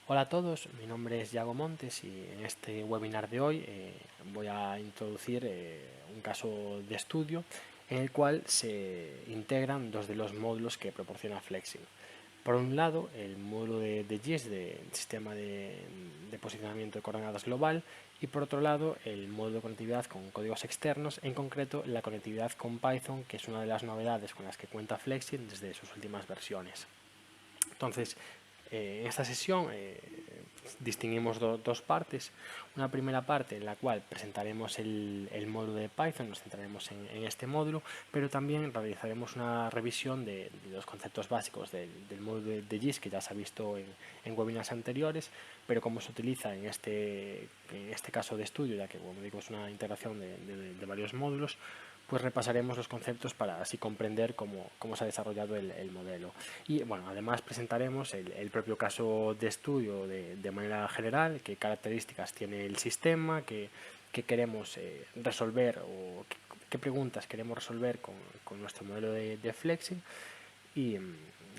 Hola a todos, mi nombre es Yago Montes y en este webinar de hoy voy a introducir un caso de estudio en el cual se integran dos de los módulos que proporciona Flexing. Por un lado, el módulo de GIS, del sistema de posicionamiento de coordenadas global, y por otro lado, el módulo de conectividad con códigos externos, en concreto la conectividad con Python, que es una de las novedades con las que cuenta Flexing desde sus últimas versiones. Entonces, en esta sesión distinguimos dos partes. Una primera parte en la cual presentaremos el módulo de Python, nos centraremos en este módulo, pero también realizaremos una revisión de los conceptos básicos del módulo de GIS que ya se ha visto en webinars anteriores, pero cómo se utiliza en este caso de estudio, ya que como digo es una integración de varios módulos, pues repasaremos los conceptos para así comprender cómo se ha desarrollado el modelo. Y bueno, además presentaremos el propio caso de estudio de manera general, qué características tiene el sistema, qué queremos resolver o qué preguntas queremos resolver con nuestro modelo de Flexing y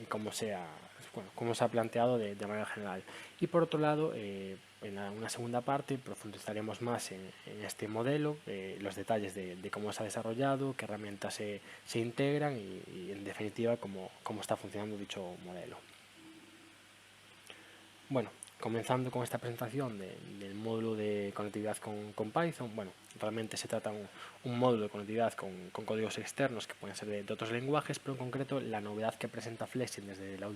cómo se ha planteado de manera general. Y por otro lado, en una segunda parte profundizaremos más en este modelo, los detalles de cómo se ha desarrollado, qué herramientas se integran y en definitiva cómo está funcionando dicho modelo. Bueno, comenzando con esta presentación del módulo de conectividad con Python, bueno, realmente se trata de un módulo de conectividad con códigos externos que pueden ser de otros lenguajes, pero en concreto la novedad que presenta Flexing desde las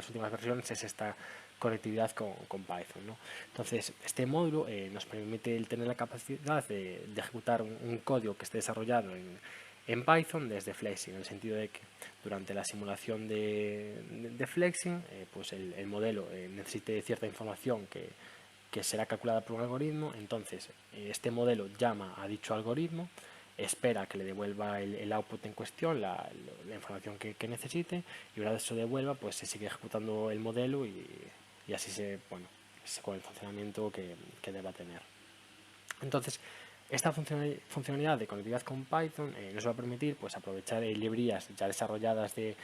últimas versiones es esta conectividad con Python, ¿no? Entonces, este módulo nos permite tener la capacidad de ejecutar un código que esté desarrollado en Python desde Flexing, en el sentido de que durante la simulación de Flexing, pues el modelo necesite cierta información que será calculada por un algoritmo, entonces este modelo llama a dicho algoritmo, espera que le devuelva el output en cuestión, la información que necesite, y una vez se devuelva, pues se sigue ejecutando el modelo y así con el funcionamiento que deba tener. Entonces, esta funcionalidad de conectividad con Python nos va a permitir pues, aprovechar librerías ya desarrolladas del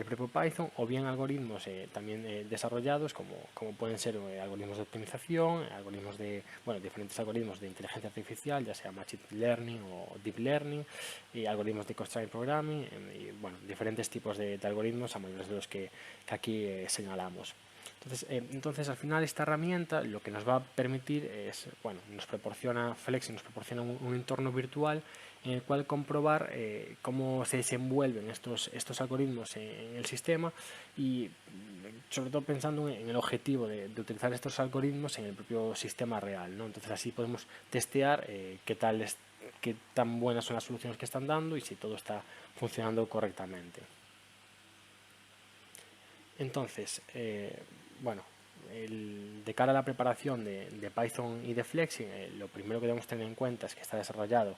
propio Python o bien algoritmos también desarrollados como pueden ser algoritmos de optimización, diferentes algoritmos de inteligencia artificial, ya sea Machine Learning o Deep Learning, y algoritmos de Constraint Programming y diferentes tipos de algoritmos a mayores de los que aquí señalamos. Entonces, al final esta herramienta lo que nos va a permitir es, nos proporciona Flexing, nos proporciona un entorno virtual en el cual comprobar cómo se desenvuelven estos algoritmos en el sistema y sobre todo pensando en el objetivo de utilizar estos algoritmos en el propio sistema real, ¿no? Entonces así podemos testear qué tan buenas son las soluciones que están dando y si todo está funcionando correctamente. Entonces, de cara a la preparación de Python y de Flexing, lo primero que debemos tener en cuenta es que está desarrollado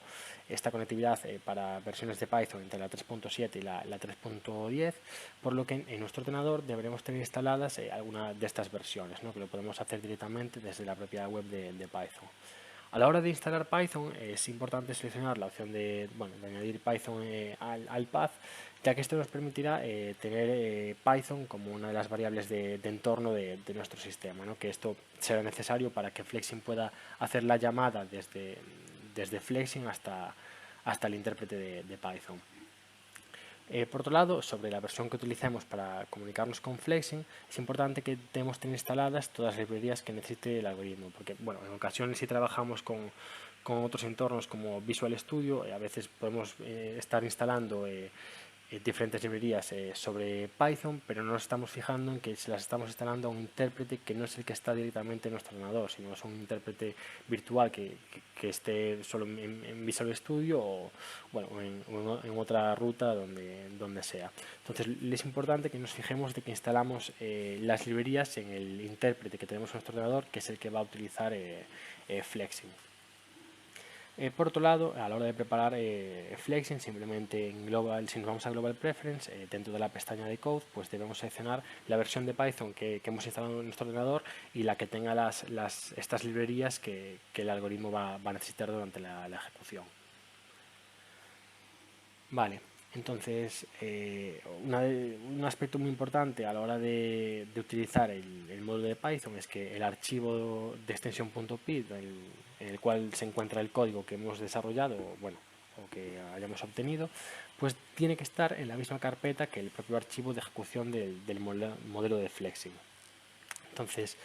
esta conectividad para versiones de Python entre la 3.7 y la 3.10, por lo que en nuestro ordenador deberemos tener instaladas alguna de estas versiones, ¿no? Que lo podemos hacer directamente desde la propia web de Python. A la hora de instalar Python es importante seleccionar la opción de añadir Python al path, ya que esto nos permitirá tener Python como una de las variables de entorno de nuestro sistema, ¿no? Que esto será necesario para que Flexing pueda hacer la llamada desde Flexing hasta el intérprete de Python. Por otro lado, sobre la versión que utilicemos para comunicarnos con Flexing, es importante que debemos tener instaladas todas las librerías que necesite el algoritmo, porque en ocasiones si trabajamos con otros entornos como Visual Studio, a veces podemos estar instalando diferentes librerías sobre Python, pero no nos estamos fijando en que se las estamos instalando a un intérprete que no es el que está directamente en nuestro ordenador, sino es un intérprete virtual que esté solo en Visual Studio o en otra ruta donde sea. Entonces es importante que nos fijemos de que instalamos las librerías en el intérprete que tenemos en nuestro ordenador, que es el que va a utilizar Flexing. Por otro lado, a la hora de preparar Flexing, simplemente si nos vamos a Global Preference, dentro de la pestaña de Code, pues debemos seleccionar la versión de Python que hemos instalado en nuestro ordenador y la que tenga estas librerías que el algoritmo va a necesitar durante la ejecución. Vale, Entonces, un aspecto muy importante a la hora de utilizar el módulo de Python es que el archivo de extensión .py, en el cual se encuentra el código que hemos desarrollado, bueno, o que hayamos obtenido, pues tiene que estar en la misma carpeta que el propio archivo de ejecución del modelo de Flexing. Entonces,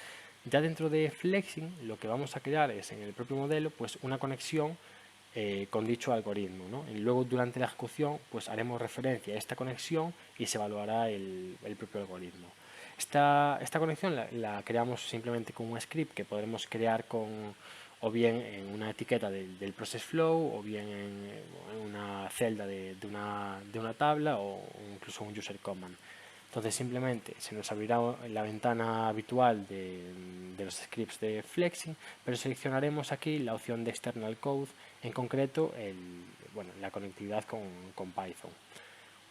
ya dentro de Flexing, lo que vamos a crear es en el propio modelo pues una conexión con dicho algoritmo, ¿no? Y luego durante la ejecución pues haremos referencia a esta conexión y se evaluará el propio algoritmo. Esta conexión la creamos simplemente con un script que podremos crear o bien en una etiqueta del process flow o bien en una celda de una tabla o incluso un user command. Entonces simplemente se nos abrirá la ventana habitual de los scripts de Flexing, pero seleccionaremos aquí la opción de External Code, en concreto la conectividad con Python.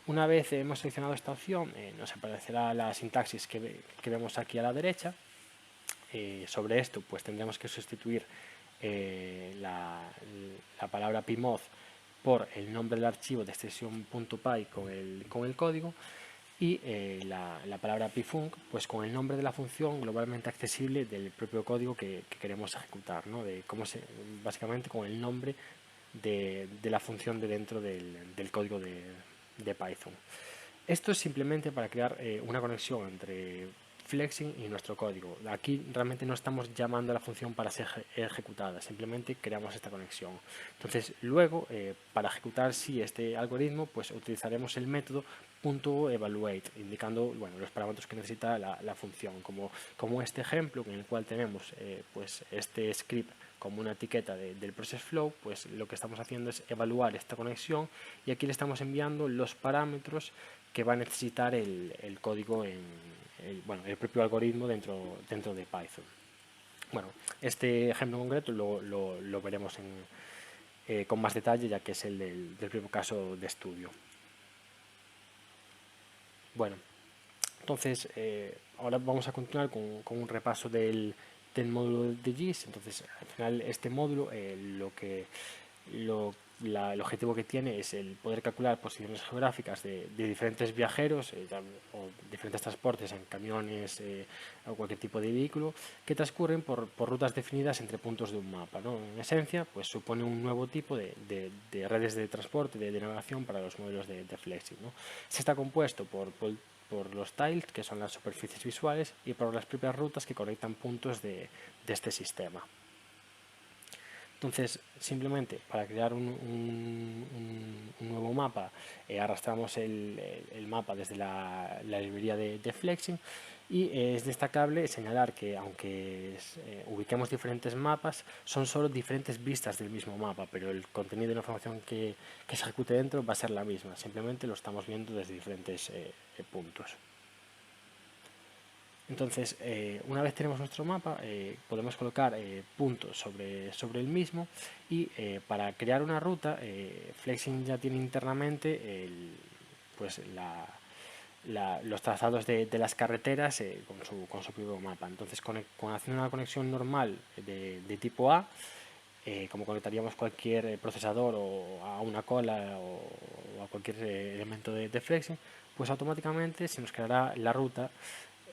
Una vez hemos seleccionado esta opción, nos aparecerá la sintaxis que vemos aquí a la derecha. Sobre esto pues tendremos que sustituir la palabra pmoz por el nombre del archivo de extensión .py con el código y la palabra pfunc pues con el nombre de la función globalmente accesible del propio código que queremos ejecutar, ¿no? Básicamente con el nombre de la función de dentro del código de Python. Esto es simplemente para crear una conexión entre Flexing y nuestro código. Aquí realmente no estamos llamando a la función para ser ejecutada, simplemente creamos esta conexión. Entonces luego, para ejecutar este algoritmo, pues utilizaremos el método .evaluate, indicando los parámetros que necesita la función, como este ejemplo en el cual tenemos pues este script como una etiqueta del process flow, pues lo que estamos haciendo es evaluar esta conexión y aquí le estamos enviando los parámetros que va a necesitar el código el propio algoritmo dentro de Python. Bueno, este ejemplo concreto lo veremos con más detalle, ya que es el del propio caso de estudio. Bueno, entonces ahora vamos a continuar con un repaso del módulo de GIS. Entonces, al final este módulo el objetivo que tiene es el poder calcular posiciones geográficas de diferentes viajeros o diferentes transportes en camiones o cualquier tipo de vehículo que transcurren por rutas definidas entre puntos de un mapa, ¿no? En esencia, pues supone un nuevo tipo de redes de transporte, de navegación para los modelos de Flexing, ¿no? Se está compuesto por los tiles, que son las superficies visuales, y por las propias rutas que conectan puntos de este sistema. Entonces, simplemente para crear un nuevo mapa, arrastramos el mapa desde la librería de Flexing y es destacable señalar que aunque ubiquemos diferentes mapas, son solo diferentes vistas del mismo mapa, pero el contenido de la información que se ejecute dentro va a ser la misma, simplemente lo estamos viendo desde diferentes puntos. Entonces, una vez tenemos nuestro mapa, podemos colocar puntos sobre el mismo y para crear una ruta, Flexing ya tiene internamente pues los trazados de las carreteras con su propio mapa. Entonces, haciendo una conexión normal de tipo A, como conectaríamos cualquier procesador o a una cola o a cualquier elemento de Flexing, pues automáticamente se nos creará la ruta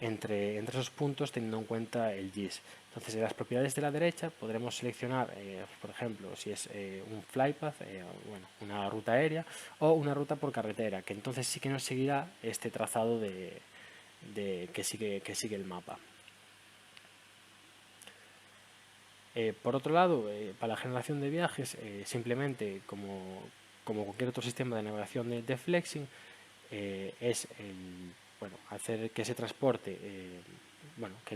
entre esos puntos teniendo en cuenta el GIS. Entonces, en las propiedades de la derecha podremos seleccionar, por ejemplo, si es un flypath, una ruta aérea o una ruta por carretera, que entonces sí que nos seguirá este trazado que sigue el mapa. Por otro lado, para la generación de viajes, simplemente como cualquier otro sistema de navegación de Flexing, es hacer que se transporte, que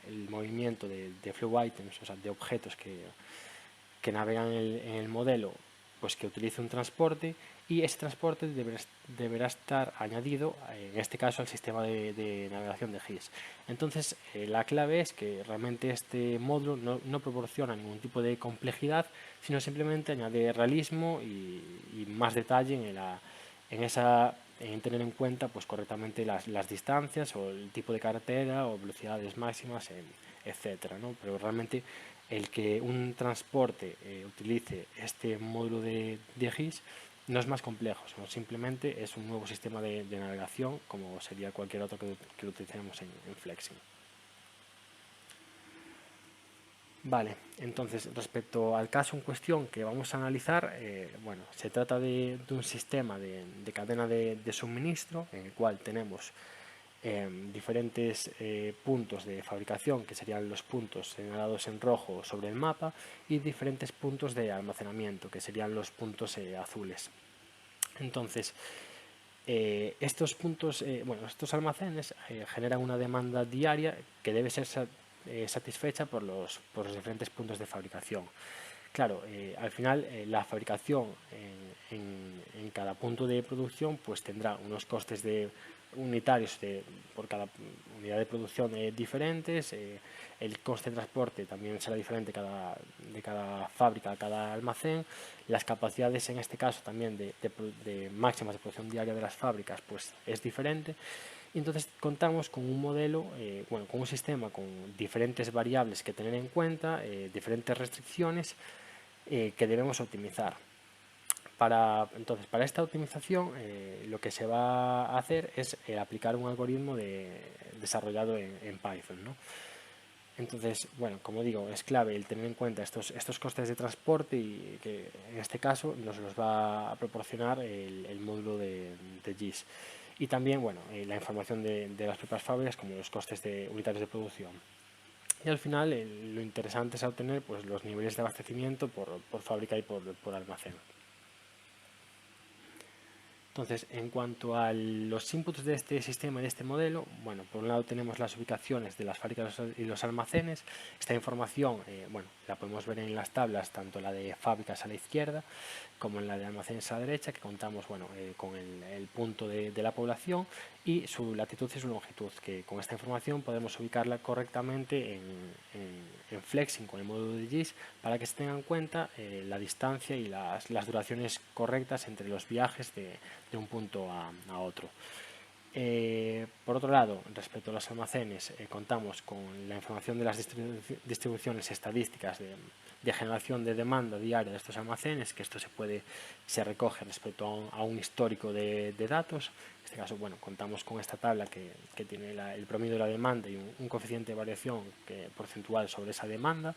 el movimiento de flow items, o sea, de objetos que navegan en el modelo, pues que utilice un transporte y ese transporte deberá estar añadido, en este caso, al sistema de navegación de GIS. Entonces, la clave es que realmente este módulo no proporciona ningún tipo de complejidad, sino simplemente añade realismo y más detalle en tener en cuenta pues correctamente las distancias o el tipo de carretera o velocidades máximas, etcétera, ¿no? Pero realmente el que un transporte utilice este módulo de GIS no es más complejo, sino simplemente es un nuevo sistema de navegación como sería cualquier otro que lo utilicemos en Flexing. Vale, entonces respecto al caso en cuestión que vamos a analizar, bueno, se trata de un sistema de cadena de suministro en el cual tenemos diferentes puntos de fabricación, que serían los puntos señalados en rojo sobre el mapa, y diferentes puntos de almacenamiento, que serían los puntos azules. Entonces, estos puntos, bueno, estos almacenes generan una demanda diaria que debe ser satisfecha por los diferentes puntos de fabricación. Claro, al final la fabricación en cada punto de producción pues tendrá unos costes unitarios por cada unidad de producción diferentes, el coste de transporte también será diferente de cada fábrica a cada almacén, las capacidades en este caso también de máximas de producción diaria de las fábricas pues es diferente. Y entonces contamos con un modelo, bueno, con un sistema con diferentes variables que tener en cuenta, diferentes restricciones que debemos optimizar. Entonces, para esta optimización lo que se va a hacer es aplicar un algoritmo desarrollado en Python, ¿no? Entonces, bueno, como digo, es clave el tener en cuenta estos costes de transporte y que en este caso nos los va a proporcionar el módulo de GIS. Y también, bueno, la información de las propias fábricas como los costes unitarios de producción. Y al final lo interesante es obtener pues, los niveles de abastecimiento por fábrica y por almacén. Entonces, en cuanto a los inputs de este sistema y de este modelo, bueno, por un lado tenemos las ubicaciones de las fábricas y los almacenes. Esta información, bueno, la podemos ver en las tablas, tanto la de fábricas a la izquierda como en la de almacenes a la derecha, que contamos, bueno, con el punto de la población y su latitud y su longitud, que con esta información podemos ubicarla correctamente en Flexing con el módulo de GIS para que se tenga en cuenta la distancia y las duraciones correctas entre los viajes de un punto a otro. Por otro lado, respecto a los almacenes, contamos con la información de las distribuciones estadísticas de generación de demanda diaria de estos almacenes, que esto se recoge respecto a un histórico de datos. En este caso, bueno, contamos con esta tabla que tiene el promedio de la demanda y un coeficiente de variación porcentual sobre esa demanda.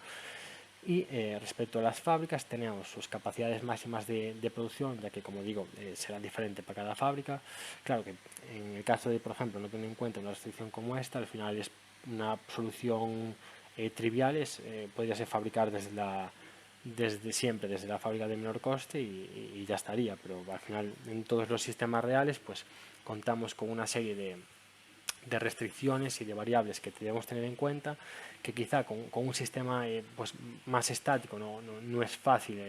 Y respecto a las fábricas tenemos sus capacidades máximas de producción, ya que como digo será diferente para cada fábrica. Claro que en el caso de, por ejemplo, no tener en cuenta una restricción como esta, al final es una solución trivial, podría ser fabricar desde siempre, desde la fábrica de menor coste y ya estaría, pero al final en todos los sistemas reales pues contamos con una serie de restricciones y de variables que debemos tener en cuenta, que quizá con un sistema pues más estático no es fácil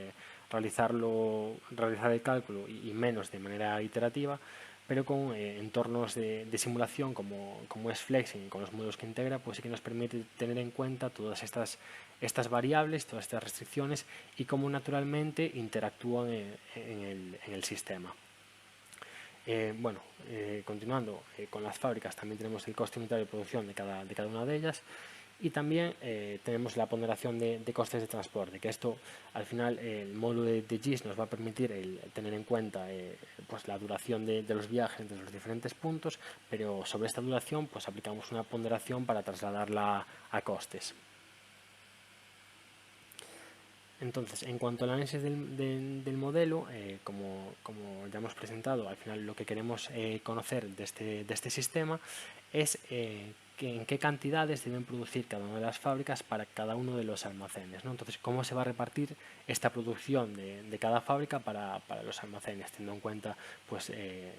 realizar el cálculo y menos de manera iterativa, pero con entornos de simulación como es Flexing y con los módulos que integra, pues sí que nos permite tener en cuenta todas estas variables, todas estas restricciones y cómo naturalmente interactúan en el sistema. Bueno, continuando con las fábricas, también tenemos el coste unitario de producción de cada una de ellas y también tenemos la ponderación de costes de transporte, que esto al final el módulo de GIS nos va a permitir tener en cuenta pues la duración de los viajes entre los diferentes puntos, pero sobre esta duración pues aplicamos una ponderación para trasladarla a costes. Entonces, en cuanto al análisis del modelo, como ya hemos presentado, al final lo que queremos conocer de este sistema es en qué cantidades deben producir cada una de las fábricas para cada uno de los almacenes, ¿no? Entonces, cómo se va a repartir esta producción de cada fábrica para los almacenes, teniendo en cuenta pues,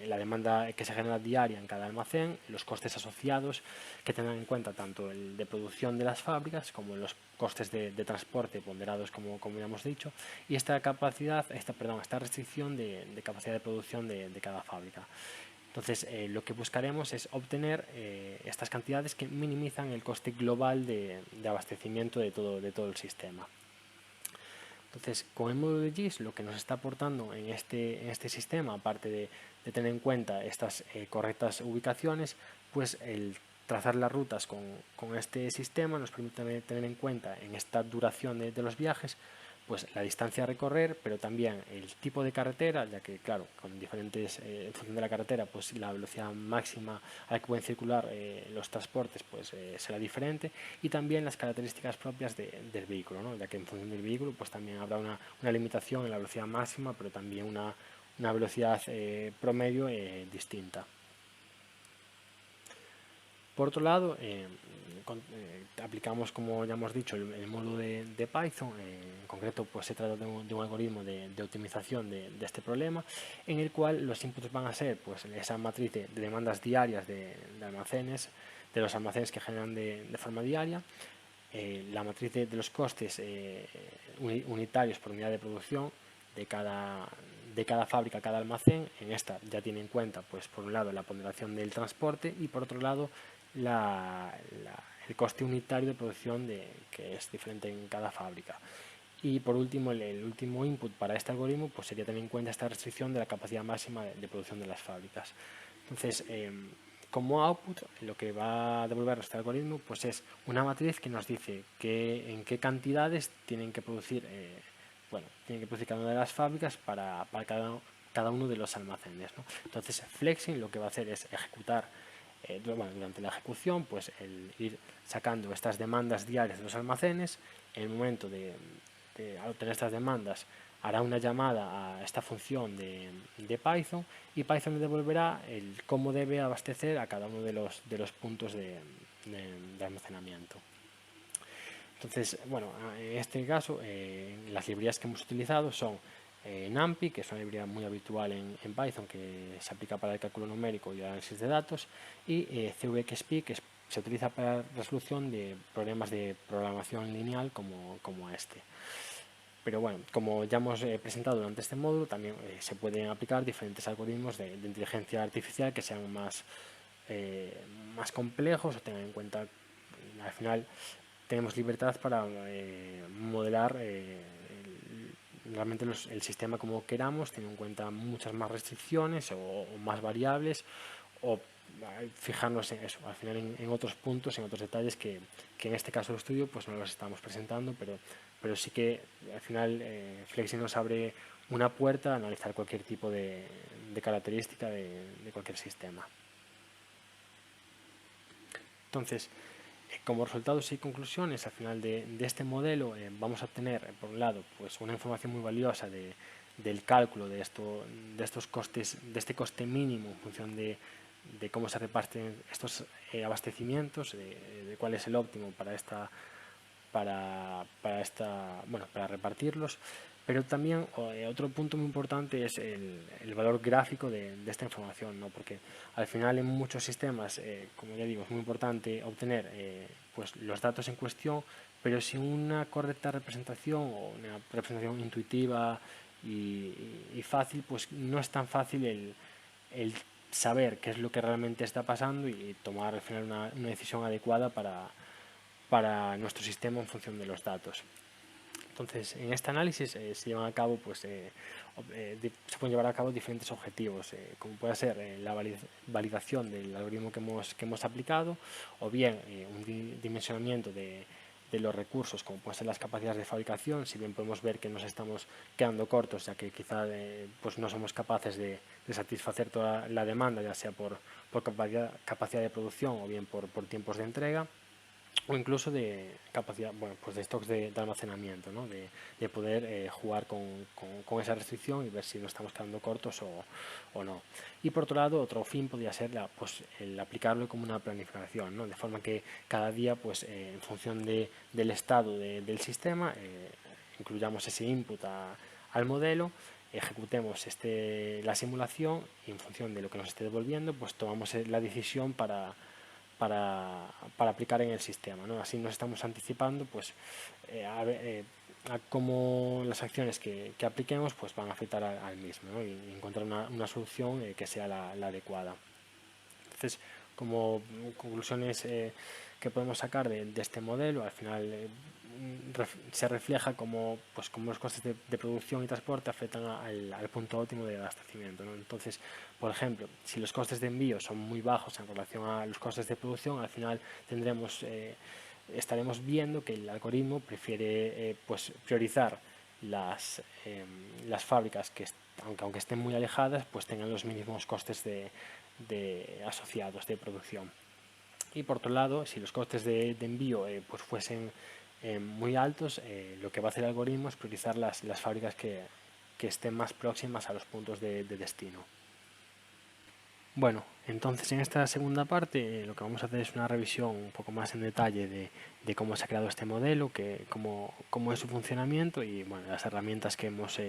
la demanda que se genera diaria en cada almacén, los costes asociados que tengan en cuenta tanto el de producción de las fábricas como los costes de transporte ponderados como ya hemos dicho, y esta restricción de capacidad de producción de cada fábrica. Entonces, lo que buscaremos es obtener estas cantidades que minimizan el coste global de abastecimiento de todo el sistema. Entonces, con el módulo de GIS lo que nos está aportando en este sistema, aparte de tener en cuenta estas correctas ubicaciones, pues el trazar las rutas con este sistema nos permite tener en cuenta en esta duración de los viajes pues la distancia a recorrer, pero también el tipo de carretera, ya que claro, con diferentes, en función de la carretera, pues la velocidad máxima a la que pueden circular los transportes pues será diferente, y también las características propias del vehículo, ¿no? Ya que en función del vehículo pues también habrá una limitación en la velocidad máxima, pero también una velocidad promedio distinta. Por otro lado, aplicamos, como ya hemos dicho, el módulo de Python. En concreto, pues se trata de un algoritmo de optimización de este problema, en el cual los inputs van a ser pues, esa matriz de demandas diarias de almacenes, de los almacenes que generan de forma diaria, la matriz de los costes unitarios por unidad de producción de cada fábrica, cada almacén. En esta ya tiene en cuenta, pues por un lado, la ponderación del transporte y por otro lado el coste unitario de producción que es diferente en cada fábrica. Y por último, el último input para este algoritmo pues sería tener en cuenta esta restricción de la capacidad máxima de producción de las fábricas. Entonces, como output, lo que va a devolver este algoritmo pues es una matriz que nos dice en qué cantidades tienen que producir, cada una de las fábricas para cada uno de los almacenes, ¿no? Entonces, Flexing lo que va a hacer es ejecutar durante la ejecución, pues el ir sacando estas demandas diarias de los almacenes. En el momento al obtener estas demandas, hará una llamada a esta función de Python, y Python le devolverá el cómo debe abastecer a cada uno de los puntos de almacenamiento. Entonces, bueno, en este caso, las librerías que hemos utilizado son NumPy, que es una librería muy habitual en Python, que se aplica para el cálculo numérico y el análisis de datos, y CVXP, que se utiliza para resolución de problemas de programación lineal como este. Pero bueno, como ya hemos presentado durante este módulo, también se pueden aplicar diferentes algoritmos de inteligencia artificial que sean más complejos o tengan en cuenta, al final, tenemos libertad para modelar realmente el sistema como queramos, teniendo en cuenta muchas más restricciones o más variables, o fijarnos en eso, al final en otros puntos, en otros detalles que en este caso de estudio pues no los estamos presentando, pero sí que al final Flexi nos abre una puerta a analizar cualquier tipo de característica de cualquier sistema. Entonces, como resultados y conclusiones, al final de este modelo vamos a obtener, por un lado, pues una información muy valiosa del cálculo de estos costes, de este coste mínimo en función de cómo se reparten estos abastecimientos, de cuál es el óptimo para repartirlos. Pero también otro punto muy importante es el valor gráfico de esta información, ¿no? Porque al final en muchos sistemas, como ya digo, es muy importante obtener pues los datos en cuestión, pero sin una correcta representación o una representación intuitiva y fácil, pues no es tan fácil el saber qué es lo que realmente está pasando y tomar al final una decisión adecuada para nuestro sistema en función de los datos. Entonces, en este análisis se llevan a cabo, pues, se pueden llevar a cabo diferentes objetivos, como puede ser la validación del algoritmo que hemos aplicado, o bien un dimensionamiento de los recursos, como pueden ser las capacidades de fabricación. Si bien podemos ver que nos estamos quedando cortos, ya que quizá pues no somos capaces de satisfacer toda la demanda, ya sea por capacidad de producción o bien por tiempos de entrega, o incluso de capacidad, pues de stocks de almacenamiento, ¿no? de poder jugar con esa restricción y ver si nos estamos quedando cortos o no. Y por otro lado, otro fin podría ser pues, el aplicarlo como una planificación, ¿no? De forma que cada día, pues, en función del estado del sistema, incluyamos ese input al modelo, ejecutemos la simulación, y en función de lo que nos esté devolviendo, pues tomamos la decisión para aplicar en el sistema, ¿no? Así nos estamos anticipando pues, a cómo las acciones que apliquemos pues, van a afectar al mismo, ¿no? Y encontrar una solución que sea la adecuada. Entonces, como conclusiones que podemos sacar de este modelo, al final se refleja como los costes de producción y transporte afectan al punto óptimo de abastecimiento, ¿no? Entonces, por ejemplo, si los costes de envío son muy bajos en relación a los costes de producción, al final estaremos viendo que el algoritmo prefiere pues, priorizar las fábricas que aunque estén muy alejadas, pues tengan los mínimos costes asociados de producción. Y por otro lado, si los costes de envío pues fuesen muy altos, lo que va a hacer el algoritmo es priorizar las fábricas que estén más próximas a los puntos de destino. Bueno, entonces en esta segunda parte lo que vamos a hacer es una revisión un poco más en detalle de cómo se ha creado este modelo, cómo es su funcionamiento y bueno, las herramientas que hemos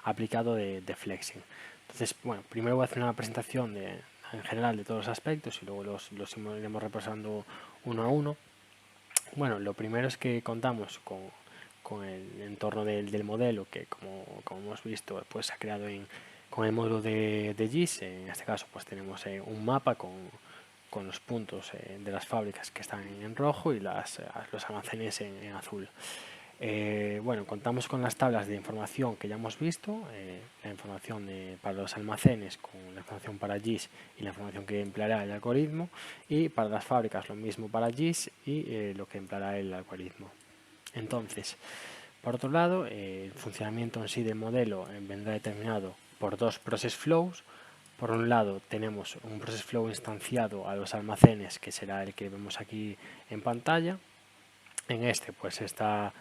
aplicado de Flexing. Entonces, bueno, primero voy a hacer una presentación en general de todos los aspectos y luego los iremos repasando uno a uno. Bueno, lo primero es que contamos con el entorno del modelo que, como hemos visto, pues se ha creado con el módulo de GIS. En este caso, pues tenemos un mapa con los puntos de las fábricas que están en rojo y los almacenes en azul. Bueno, contamos con las tablas de información que ya hemos visto, la información para los almacenes con la información para GIS y la información que empleará el algoritmo, y para las fábricas lo mismo para GIS y lo que empleará el algoritmo. Entonces, por otro lado, el funcionamiento en sí del modelo vendrá determinado por dos process flows. Por un lado tenemos un process flow instanciado a los almacenes, que será el que vemos aquí en pantalla. En este pues se está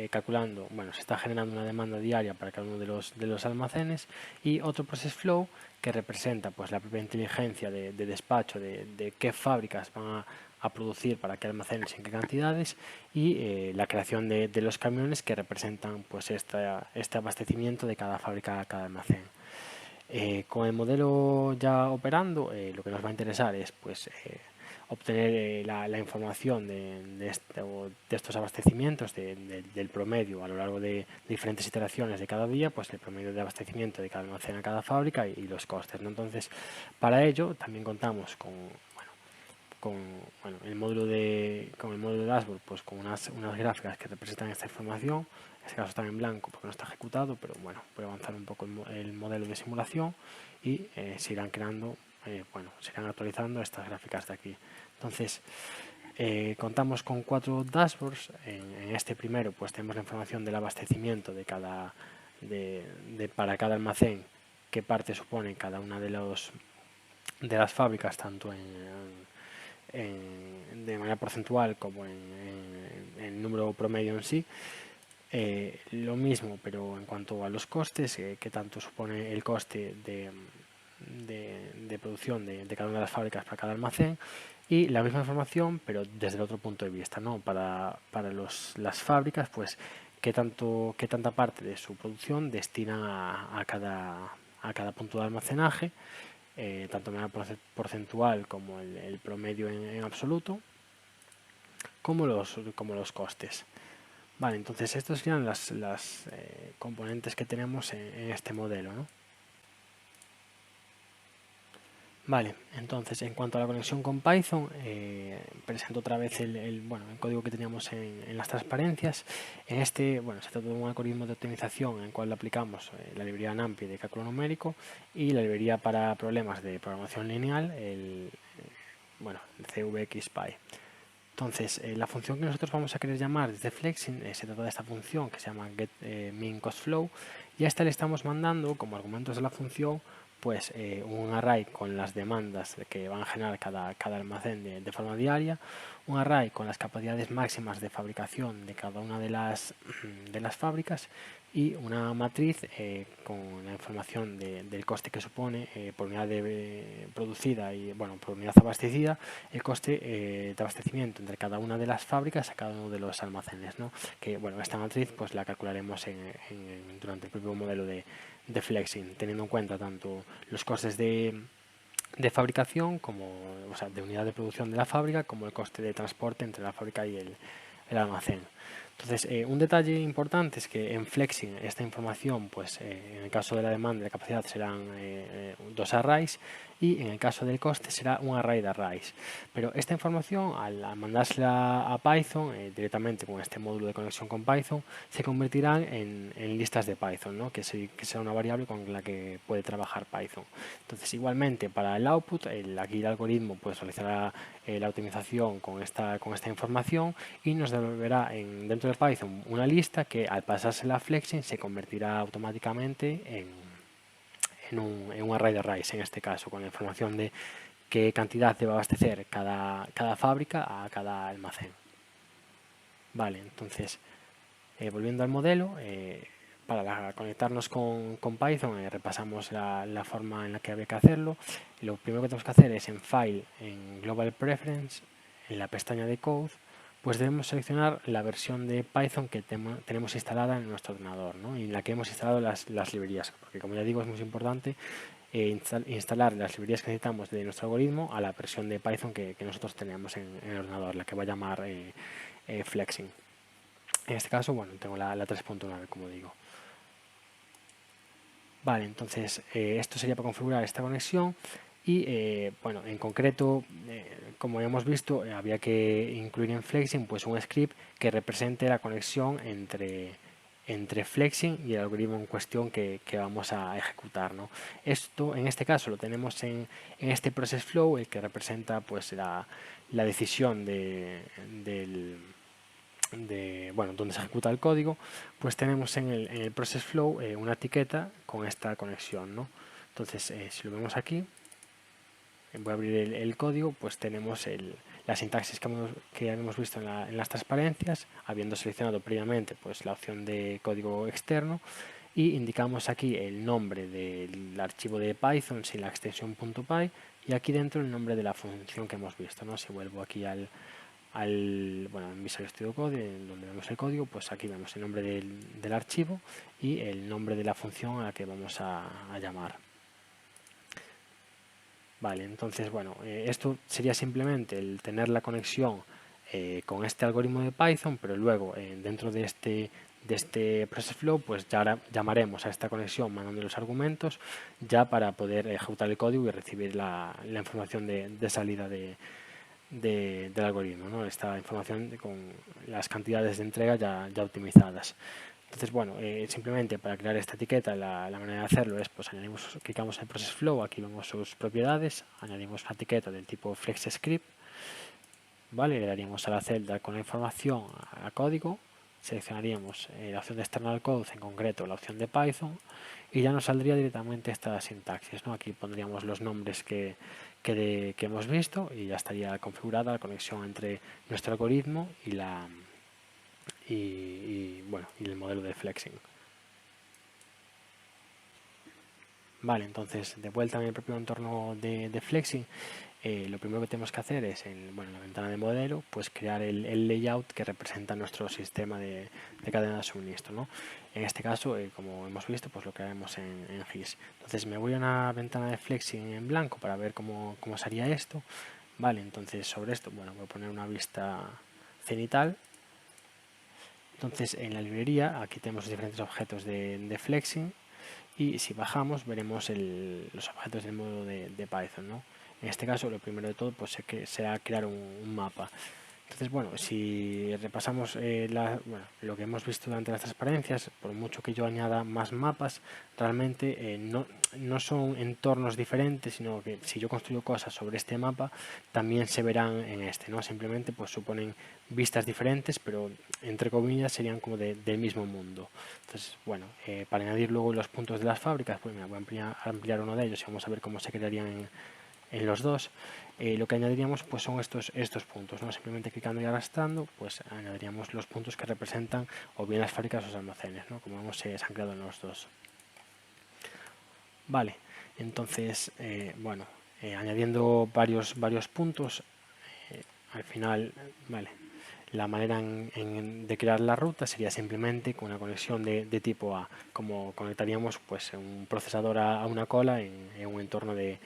calculando, bueno, se está generando una demanda diaria para cada uno de los almacenes, y otro process flow que representa pues la propia inteligencia de despacho de qué fábricas van a producir para qué almacenes, en qué cantidades, y la creación de los camiones que representan pues este abastecimiento de cada fábrica a cada almacén. Con el modelo ya operando, lo que nos va a interesar es pues obtener la información de estos abastecimientos, del promedio a lo largo de diferentes iteraciones de cada día, pues el promedio de abastecimiento de cada almacén a cada fábrica y los costes, ¿no? Entonces, para ello también contamos con el módulo de dashboard, pues con unas gráficas que representan esta información. En este caso está en blanco porque no está ejecutado, pero bueno, voy a avanzar un poco el modelo de simulación y se irán creando, se irán actualizando estas gráficas de aquí. Entonces, contamos con 4 dashboards. En este primero pues tenemos la información del abastecimiento de para cada almacén, qué parte supone cada una de las fábricas, tanto de manera porcentual como en el número promedio en sí. Lo mismo, pero en cuanto a los costes, que tanto supone el coste de producción de cada una de las fábricas para cada almacén, y la misma información pero desde el otro punto de vista, ¿no? Para las fábricas, pues qué tanta parte de su producción destina a cada punto de almacenaje, tanto de manera porcentual como el promedio en absoluto, como los costes. Vale, entonces estos serían las componentes que tenemos en este modelo, ¿no? Vale, entonces en cuanto a la conexión con Python, presento otra vez el código que teníamos en las transparencias. En este, se trata de un algoritmo de optimización en el cual aplicamos la librería NumPy de cálculo numérico y la librería para problemas de programación lineal, el CVXPy. Entonces, la función que nosotros vamos a querer llamar desde Flexing se trata de esta función que se llama getMinCostFlow, y a esta le estamos mandando como argumentos de la función pues un array con las demandas que van a generar cada almacén de forma diaria, un array con las capacidades máximas de fabricación de cada una de las fábricas, y una matriz con la información del coste que supone por unidad producida y por unidad abastecida, el coste de abastecimiento entre cada una de las fábricas a cada uno de los almacenes, ¿no? Que esta matriz pues la calcularemos durante el propio modelo de Flexing, teniendo en cuenta tanto los costes de fabricación como de unidad de producción de la fábrica, como el coste de transporte entre la fábrica y el almacén. Entonces, un detalle importante es que en Flexing esta información, pues en el caso de la demanda y la capacidad serán 2 arrays, y en el caso del coste será un array de arrays. Pero esta información, al mandársela a Python directamente con este módulo de conexión con Python, se convertirán en listas de Python, ¿no? que será una variable con la que puede trabajar Python. Entonces, igualmente para el output, aquí el algoritmo pues realizará la optimización con esta información y nos devolverá dentro de Python una lista que al pasársela a Flexing se convertirá automáticamente en un array de arrays, en este caso, con la información de qué cantidad debe abastecer cada fábrica a cada almacén. Vale, entonces, volviendo al modelo, para conectarnos con Python repasamos la forma en la que había que hacerlo. Lo primero que tenemos que hacer es en File, en Global Preference, en la pestaña de Code, pues debemos seleccionar la versión de Python que tenemos instalada en nuestro ordenador, ¿no? Y en la que hemos instalado las librerías, porque como ya digo es muy importante instalar las librerías que necesitamos de nuestro algoritmo a la versión de Python que nosotros tenemos en el ordenador, la que va a llamar Flexing. En este caso, bueno, tengo la 3.9, como digo. Vale, entonces esto sería para configurar esta conexión y bueno, en concreto, como ya hemos visto, había que incluir en Flexing pues un script que represente la conexión entre Flexing y el algoritmo en cuestión que vamos a ejecutar, ¿no? Esto, en este caso, lo tenemos en este process flow, el que representa pues la decisión bueno, donde se ejecuta el código, pues tenemos en el process flow una etiqueta con esta conexión, ¿no? Entonces, si lo vemos aquí, voy a abrir el código, pues tenemos la sintaxis que habíamos visto en las transparencias, habiendo seleccionado previamente pues la opción de código externo, y indicamos aquí el nombre del archivo de Python sin la extensión .py y aquí dentro el nombre de la función que hemos visto, ¿no? Si vuelvo aquí bueno, en Visual Studio Code, donde vemos el código, pues aquí vemos el nombre del archivo y el nombre de la función a la que vamos a llamar. Vale, entonces, bueno, esto sería simplemente el tener la conexión con este algoritmo de Python, pero luego dentro de este process flow, pues ya llamaremos a esta conexión mandando los argumentos ya para poder ejecutar el código y recibir la información de salida del algoritmo, ¿no? Esta información con las cantidades de entrega ya optimizadas. Entonces, bueno, simplemente para crear esta etiqueta, la manera de hacerlo es, pues clicamos en Process Flow, aquí vemos sus propiedades, añadimos una etiqueta del tipo FlexScript, ¿vale? Le daríamos a la celda con la información a código, seleccionaríamos la opción de External Code, en concreto la opción de Python, y ya nos saldría directamente esta sintaxis, ¿no? Aquí pondríamos los nombres que hemos visto y ya estaría configurada la conexión entre nuestro algoritmo y bueno, y el modelo de Flexing. Vale, entonces de vuelta en el propio entorno de Flexing, lo primero que tenemos que hacer es en la ventana de modelo, pues crear el layout que representa nuestro sistema de cadena de suministro, ¿no? En este caso, como hemos visto, pues lo crearemos en GIS. Entonces me voy a una ventana de Flexing en blanco para ver cómo sería esto. Vale, entonces sobre esto, bueno, voy a poner una vista cenital. Entonces en la librería aquí tenemos diferentes objetos de Flexing y si bajamos veremos los objetos del módulo de Python, ¿no? En este caso lo primero de todo pues será crear un mapa. Entonces, bueno, si repasamos lo que hemos visto durante las transparencias, por mucho que yo añada más mapas, realmente no son entornos diferentes, sino que si yo construyo cosas sobre este mapa, también se verán en este, ¿no? Simplemente pues suponen vistas diferentes, pero entre comillas serían como del mismo mundo. Entonces, bueno, para añadir luego los puntos de las fábricas, pues mira, voy a ampliar uno de ellos y vamos a ver cómo se crearían en los dos. Lo que añadiríamos pues son estos puntos, ¿no? Simplemente clicando y arrastrando pues añadiríamos los puntos que representan o bien las fábricas o los almacenes, ¿no? Como vemos se han creado en los dos. Vale, entonces bueno, añadiendo varios puntos, al final, vale, la manera de crear la ruta sería simplemente con una conexión de tipo A, como conectaríamos pues un procesador a una cola en un entorno de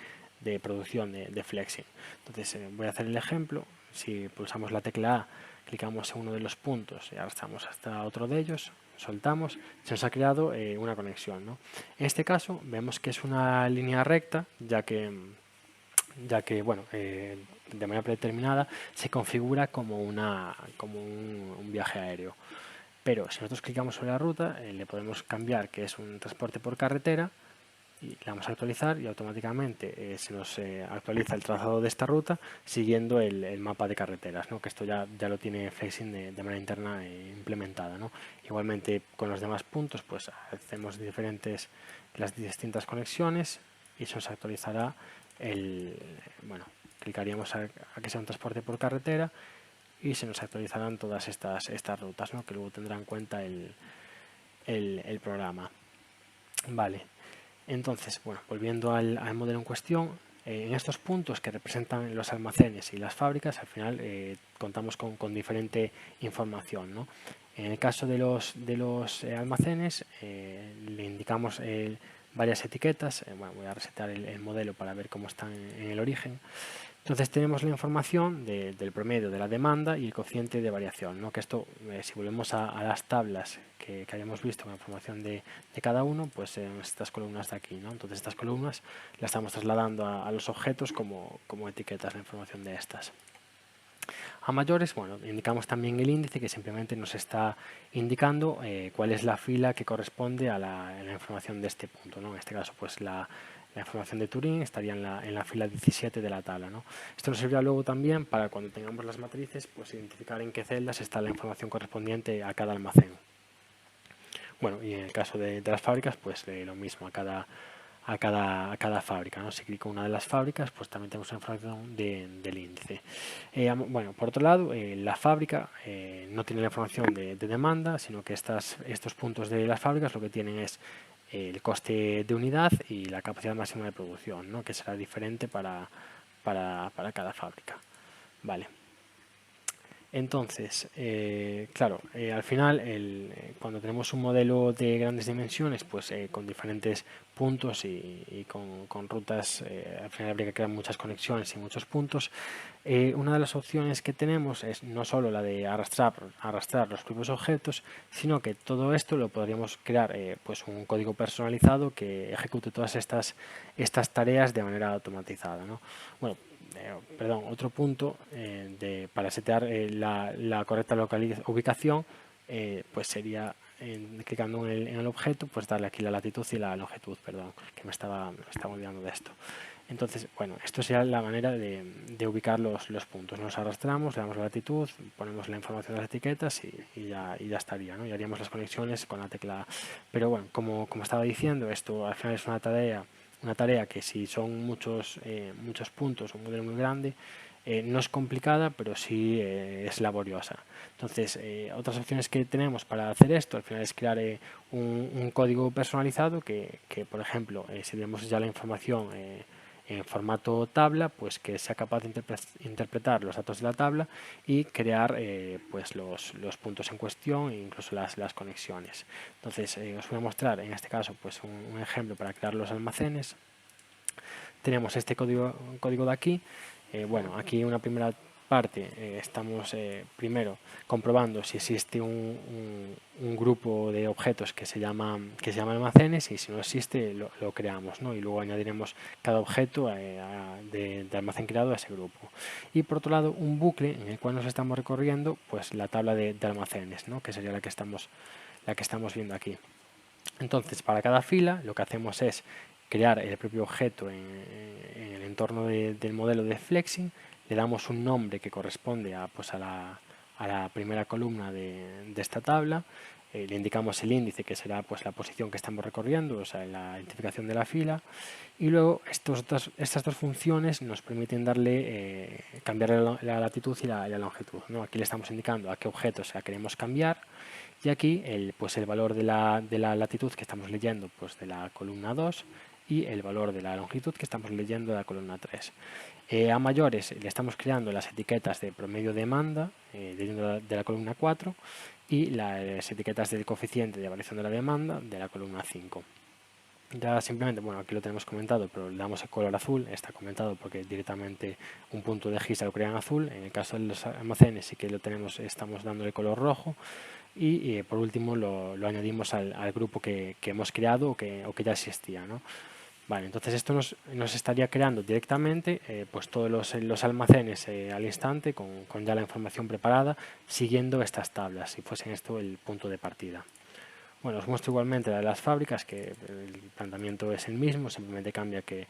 producción de Flexing. Entonces voy a hacer el ejemplo. Si pulsamos la tecla A, clicamos en uno de los puntos y arrastramos hasta otro de ellos, soltamos, se nos ha creado una conexión, ¿no? En este caso vemos que es una línea recta, ya que ya que bueno, de manera predeterminada se configura como, un viaje aéreo. Pero si nosotros clicamos sobre la ruta, le podemos cambiar que es un transporte por carretera y le vamos a actualizar y automáticamente se nos actualiza el trazado de esta ruta siguiendo el mapa de carreteras, ¿no? Que esto ya lo tiene Flexing de manera interna implementada, ¿no? Igualmente con los demás puntos pues hacemos las distintas conexiones y se nos actualizará bueno, clicaríamos a que sea un transporte por carretera y se nos actualizarán todas estas rutas, ¿no? Que luego tendrá en cuenta el programa. Vale. Entonces, bueno, volviendo al modelo en cuestión, en estos puntos que representan los almacenes y las fábricas, al final contamos con diferente información, ¿no? En el caso de los almacenes, le indicamos varias etiquetas. Bueno, voy a resetar el modelo para ver cómo están en el origen. Entonces tenemos la información del promedio de la demanda y el coeficiente de variación, ¿no? Que esto, si volvemos a las tablas que habíamos visto con la información de cada uno, pues en estas columnas de aquí, ¿no? Entonces estas columnas las estamos trasladando a los objetos como etiquetas, la información de estas. A mayores, bueno, indicamos también el índice que simplemente nos está indicando cuál es la fila que corresponde a la información de este punto, ¿no? En este caso, pues la información de Turing estaría en la fila 17 de la tabla, ¿no? Esto nos servirá luego también para cuando tengamos las matrices, pues identificar en qué celdas está la información correspondiente a cada almacén. Bueno, y en el caso de las fábricas, pues lo mismo, a cada fábrica, ¿no? Si clico en una de las fábricas, pues también tenemos información del índice. Bueno, por otro lado, la fábrica no tiene la información de demanda, sino que estos puntos de las fábricas lo que tienen es el coste de unidad y la capacidad máxima de producción, ¿no? Que será diferente para cada fábrica. Vale. Entonces, claro, al final, cuando tenemos un modelo de grandes dimensiones, pues con diferentes puntos y con rutas, al final habría que crear muchas conexiones y muchos puntos. Una de las opciones que tenemos es no solo la de arrastrar los propios objetos, sino que todo esto lo podríamos crear pues un código personalizado que ejecute todas estas tareas de manera automatizada, ¿no? Bueno, perdón, otro punto para setear la correcta ubicación pues sería clicando en el objeto, pues darle aquí la latitud y la longitud, perdón, que me estaba olvidando de esto. Entonces, bueno, esto sería la manera de ubicar los puntos. Nos arrastramos, le damos la latitud, ponemos la información de las etiquetas y ya estaría, ¿no? Y haríamos las conexiones con la tecla. Pero bueno, como estaba diciendo, esto al final es una tarea que si son muchos puntos, un modelo muy grande, no es complicada, pero sí es laboriosa. Entonces, otras opciones que tenemos para hacer esto, al final es crear un código personalizado que por ejemplo, si tenemos ya la información en formato tabla, pues que sea capaz de interpretar los datos de la tabla y crear pues los puntos en cuestión e incluso las conexiones. Entonces os voy a mostrar en este caso pues un ejemplo para crear los almacenes. Tenemos este código de aquí. Bueno, aquí una primera parte estamos primero comprobando si existe un grupo de objetos que se llama almacenes, y si no existe lo creamos, ¿no? Y luego añadiremos cada objeto de almacén creado a ese grupo. Y por otro lado un bucle en el cual nos estamos recorriendo pues la tabla de almacenes, ¿no? Que sería la que estamos viendo aquí. Entonces, para cada fila lo que hacemos es crear el propio objeto en el entorno del modelo de Flexing, le damos un nombre que corresponde a la primera columna de esta tabla, le indicamos el índice, que será pues la posición que estamos recorriendo, o sea, la identificación de la fila, y luego estas dos funciones nos permiten cambiar la latitud y la longitud, ¿no? Aquí le estamos indicando a qué objeto queremos cambiar, y aquí el valor de la latitud que estamos leyendo pues de la columna 2 y el valor de la longitud que estamos leyendo de la columna 3. A mayores le estamos creando las etiquetas de promedio demanda leyendo de la columna 4 y las etiquetas del coeficiente de variación de la demanda de la columna 5. Ya simplemente, bueno, aquí lo tenemos comentado, pero le damos el color azul, está comentado porque directamente un punto de GIS lo crea en azul. En el caso de los almacenes sí que estamos dando el color rojo. Y por último lo añadimos al grupo que hemos creado o que ya existía, ¿no? Vale, entonces esto nos estaría creando directamente pues todos los almacenes al instante con ya la información preparada, siguiendo estas tablas, si fuesen esto el punto de partida. Bueno, os muestro igualmente la de las fábricas, que el planteamiento es el mismo, simplemente cambia que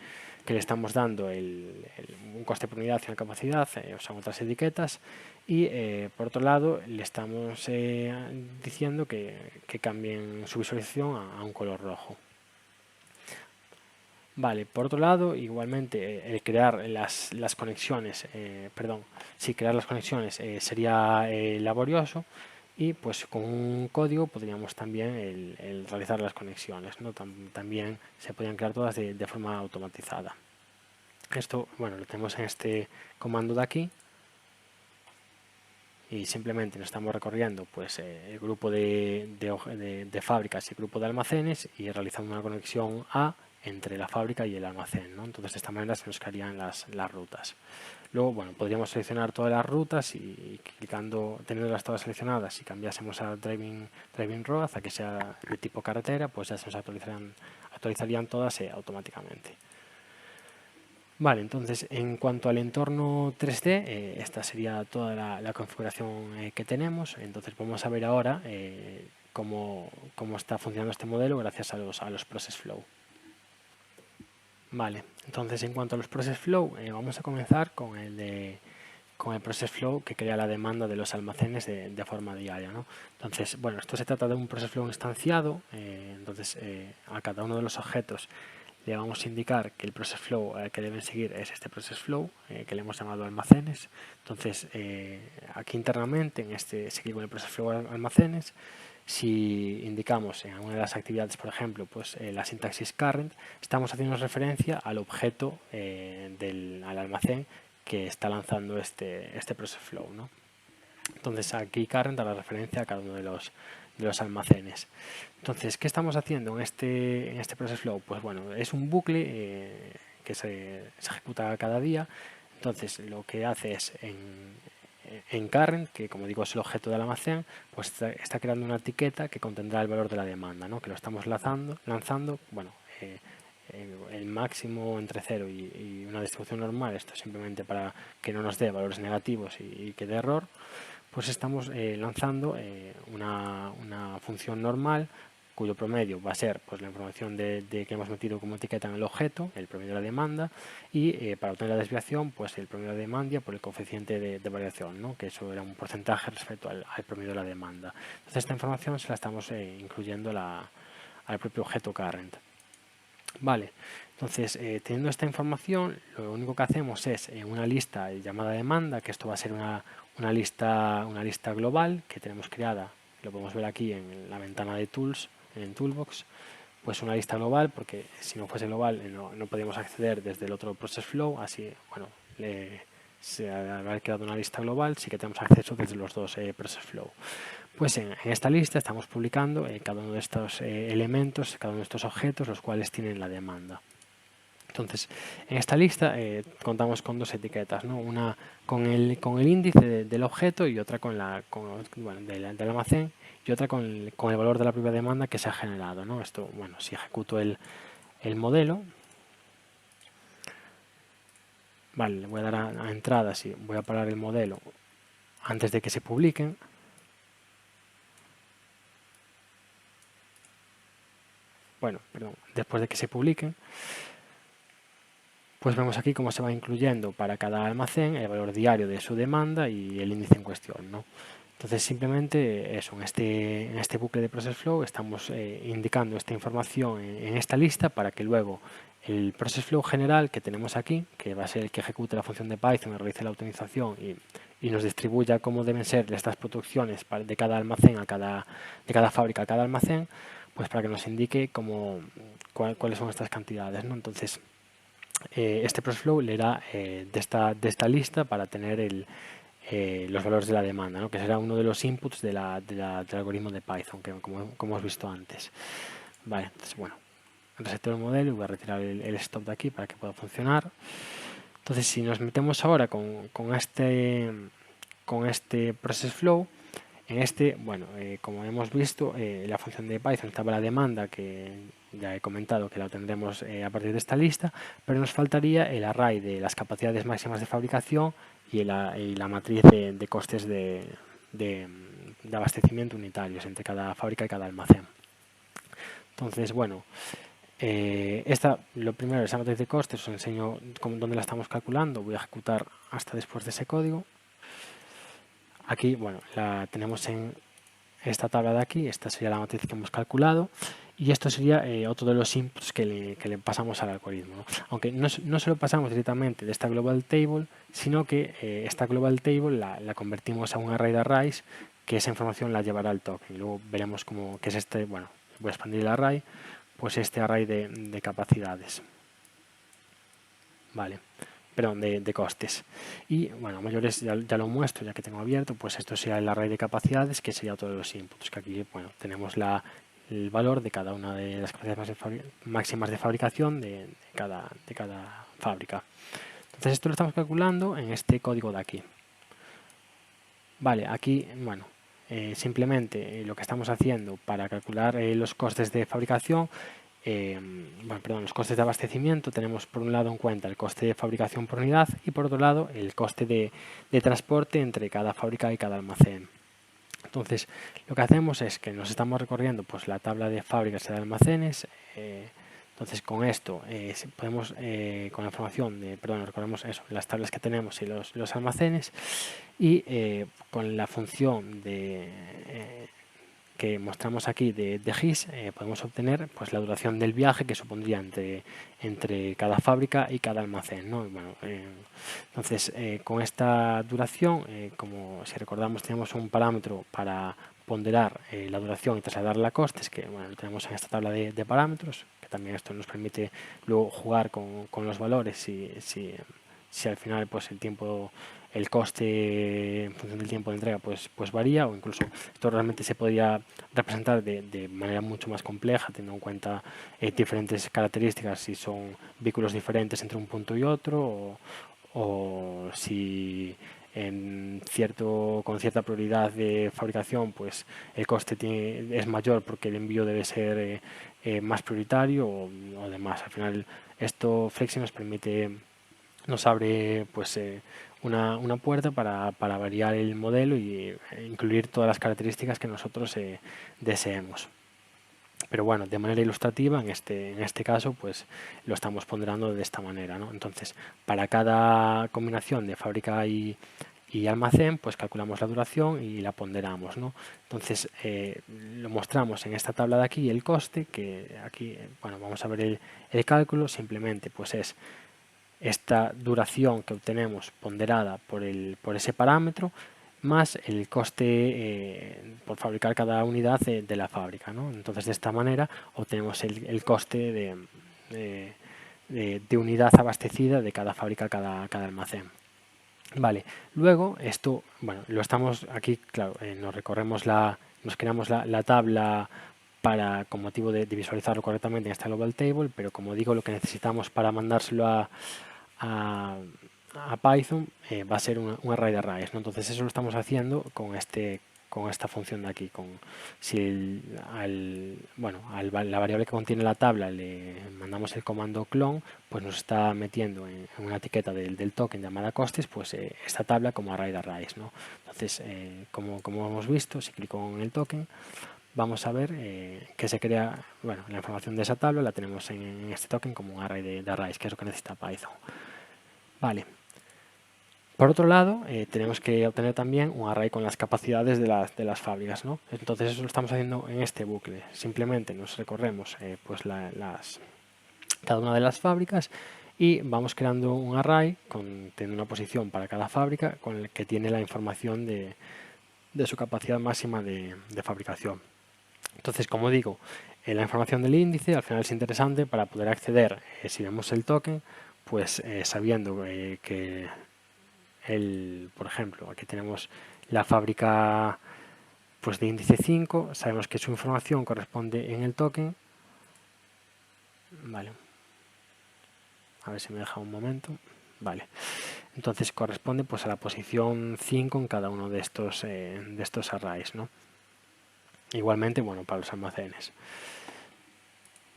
le estamos dando un coste por unidad y una capacidad, son otras etiquetas, y por otro lado le estamos diciendo que cambien su visualización a un color rojo. Vale, por otro lado, igualmente el crear las conexiones, crear las conexiones sería laborioso, y pues con un código podríamos también el realizar las conexiones, ¿no? También se podrían crear todas de forma automatizada. Esto, bueno, lo tenemos en este comando de aquí, y simplemente nos estamos recorriendo pues el grupo de fábricas y el grupo de almacenes y realizando una conexión A entre la fábrica y el almacén, ¿no? Entonces de esta manera se nos crearían las rutas. Luego, bueno, podríamos seleccionar todas las rutas y clicando, teniéndolas todas seleccionadas, si cambiásemos a Driving Road a que sea de tipo carretera, pues ya se nos actualizarían todas automáticamente. Vale, entonces en cuanto al entorno 3D, esta sería toda la configuración que tenemos. Entonces vamos a ver ahora cómo está funcionando este modelo gracias a los Process Flow. Vale, entonces en cuanto a los Process Flow, vamos a comenzar con el Process Flow que crea la demanda de los almacenes de forma diaria, ¿no? Entonces, bueno, esto se trata de un Process Flow instanciado, entonces a cada uno de los objetos le vamos a indicar que el Process Flow que deben seguir es este Process Flow que le hemos llamado almacenes. Entonces, aquí internamente en seguir con el Process Flow almacenes, si indicamos en alguna de las actividades, por ejemplo, pues la sintaxis current, estamos haciendo referencia al objeto al almacén que está lanzando este Process Flow, ¿no? Entonces aquí current hará referencia a cada uno de los almacenes. Entonces, ¿qué estamos haciendo en este Process Flow? Pues bueno, es un bucle que se ejecuta cada día. Entonces, lo que hace es en current, que como digo es el objeto del almacén, pues está creando una etiqueta que contendrá el valor de la demanda, ¿no? Que lo estamos lanzando, bueno, el máximo entre 0 y una distribución normal, esto simplemente para que no nos dé valores negativos y que dé error, pues estamos lanzando una función normal cuyo promedio va a ser pues, la información de que hemos metido como etiqueta en el objeto, el promedio de la demanda, y para obtener la desviación, pues el promedio de demanda por el coeficiente de variación, ¿no? Que eso era un porcentaje respecto al promedio de la demanda. Entonces esta información se la estamos incluyendo al propio objeto current. Vale, entonces teniendo esta información, lo único que hacemos es una lista llamada demanda, que esto va a ser una lista global que tenemos creada, lo podemos ver aquí en la ventana de Tools, en Toolbox, pues una lista global, porque si no fuese global no podríamos acceder desde el otro Process Flow, así, bueno, se habrá creado una lista global, sí que tenemos acceso desde los dos Process Flow. Pues en esta lista estamos publicando cada uno de estos elementos, cada uno de estos objetos, los cuales tienen la demanda. Entonces, en esta lista contamos con dos etiquetas, ¿no? Una con el índice del objeto y otra del almacén, y otra con el valor de la propia demanda que se ha generado, ¿no? Esto, bueno, si ejecuto el modelo, vale, le voy a dar a entradas y voy a parar el modelo antes de que se publiquen. Bueno, perdón, después de que se publiquen, pues vemos aquí cómo se va incluyendo para cada almacén el valor diario de su demanda y el índice en cuestión, ¿no? Entonces simplemente eso, en este bucle de Process Flow estamos indicando esta información en esta lista para que luego el Process Flow general que tenemos aquí, que va a ser el que ejecute la función de Python y realice la optimización y nos distribuya cómo deben ser estas producciones de cada almacén, de cada fábrica a cada almacén, pues para que nos indique cuáles son estas cantidades, ¿no? Entonces este Process Flow leerá de esta lista para tener los valores de la demanda, ¿no? Que será uno de los inputs del algoritmo de Python, que como hemos visto antes. Vale, entonces bueno, reseteo el modelo y voy a retirar el stop de aquí para que pueda funcionar. Entonces si nos metemos ahora con este Process Flow, en bueno, como hemos visto, la función de Python estaba la demanda que ya he comentado que la tendremos a partir de esta lista, pero nos faltaría el array de las capacidades máximas de fabricación y la matriz de costes de abastecimiento unitarios entre cada fábrica y cada almacén. Entonces, bueno, lo primero, esa matriz de costes, os enseño dónde la estamos calculando. Voy a ejecutar hasta después de ese código. Aquí, bueno, la tenemos en esta tabla de aquí. Esta sería la matriz que hemos calculado. Y esto sería otro de los inputs que le pasamos al algoritmo, ¿no? Aunque no se lo pasamos directamente de esta global table, sino que esta global table la convertimos a un array de arrays, que esa información la llevará al token. Luego veremos qué es este, bueno, voy a expandir el array, pues este array de capacidades. Vale, perdón, de costes. Y bueno, mayores ya lo muestro, ya que tengo abierto, pues esto sería el array de capacidades, que sería todos los inputs, que aquí, bueno, tenemos el valor de cada una de las capacidades máximas de fabricación de cada fábrica. Entonces esto lo estamos calculando en este código de aquí. Vale, aquí, bueno, simplemente lo que estamos haciendo para calcular los costes de fabricación, los costes de abastecimiento, tenemos por un lado en cuenta el coste de fabricación por unidad y por otro lado el coste de transporte entre cada fábrica y cada almacén. Entonces, lo que hacemos es que nos estamos recorriendo pues la tabla de fábricas y de almacenes. Entonces, con esto podemos, con la información recorremos eso, las tablas que tenemos y los almacenes, y con la función que mostramos aquí de GIS, podemos obtener pues la duración del viaje que supondría entre cada fábrica y cada almacén, ¿no? Bueno, entonces, con esta duración, como si recordamos, tenemos un parámetro para ponderar la duración y trasladarla a costes, que bueno, lo tenemos en esta tabla de parámetros, que también esto nos permite luego jugar con los valores si al final pues el coste en función del tiempo de entrega pues varía, o incluso esto realmente se podría representar de manera mucho más compleja, teniendo en cuenta diferentes características, si son vehículos diferentes entre un punto y otro, o si con cierta prioridad de fabricación pues el coste es mayor porque el envío debe ser más prioritario o demás. Al final esto Flexi nos abre pues una puerta para variar el modelo y incluir todas las características que nosotros deseemos. Pero bueno, de manera ilustrativa, en este caso, pues lo estamos ponderando de esta manera, ¿no? Entonces, para cada combinación de fábrica y almacén, pues calculamos la duración y la ponderamos, ¿no? Entonces, lo mostramos en esta tabla de aquí, el coste, que aquí, bueno, vamos a ver el cálculo, simplemente pues es esta duración que obtenemos ponderada por ese parámetro, más el coste por fabricar cada unidad de la fábrica, ¿no? Entonces, de esta manera obtenemos el coste de unidad abastecida de cada fábrica, cada almacén. Vale, luego esto, bueno, lo estamos aquí, claro, nos creamos la tabla con motivo de visualizarlo correctamente en esta global table, pero como digo, lo que necesitamos para mandárselo a Python va a ser un array de arrays, ¿no? Entonces eso lo estamos haciendo con esta función de aquí. Si la variable que contiene la tabla le mandamos el comando clone, pues nos está metiendo en una etiqueta del token llamada costes, pues esta tabla como array de arrays, ¿no? Entonces, como hemos visto, si clico en el token, vamos a ver que se crea, bueno, la información de esa tabla la tenemos en este token como un array de arrays, que es lo que necesita Python. Vale. Por otro lado, tenemos que obtener también un array con las capacidades de las fábricas, ¿no? Entonces eso lo estamos haciendo en este bucle. Simplemente nos recorremos pues cada una de las fábricas y vamos creando un array teniendo una posición para cada fábrica con el que tiene la información de su capacidad máxima de fabricación. Entonces, como digo, la información del índice al final es interesante para poder acceder, si vemos el token, pues sabiendo que por ejemplo, aquí tenemos la fábrica pues de índice 5, sabemos que su información corresponde en el token. Vale. A ver si me deja un momento. Vale. Entonces corresponde pues a la posición 5 en cada uno de estos arrays, ¿no? Igualmente, bueno, para los almacenes.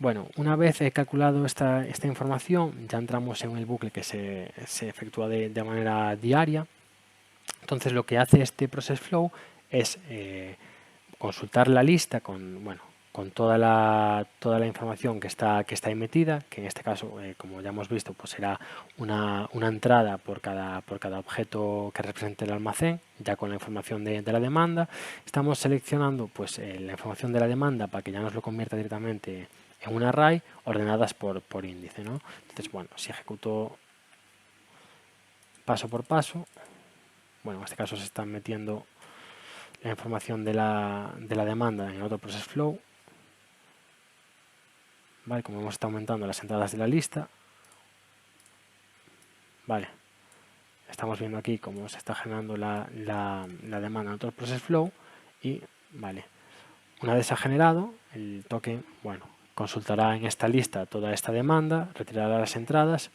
Bueno, una vez he calculado esta información, ya entramos en el bucle que se efectúa de manera diaria. Entonces lo que hace este process flow es consultar la lista con toda la información que está ahí metida, que en este caso, como ya hemos visto, pues será una entrada por cada objeto que represente el almacén, ya con la información de la demanda. Estamos seleccionando pues la información de la demanda para que ya nos lo convierta directamente en un array ordenadas por índice, ¿no? Entonces, bueno, si ejecuto paso por paso, bueno, en este caso se están metiendo la información de la demanda en otro process flow. Vale, como hemos estado aumentando las entradas de la lista, vale, estamos viendo aquí cómo se está generando la demanda en otro process flow y vale, una vez se ha generado, el token, bueno, consultará en esta lista toda esta demanda, retirará las entradas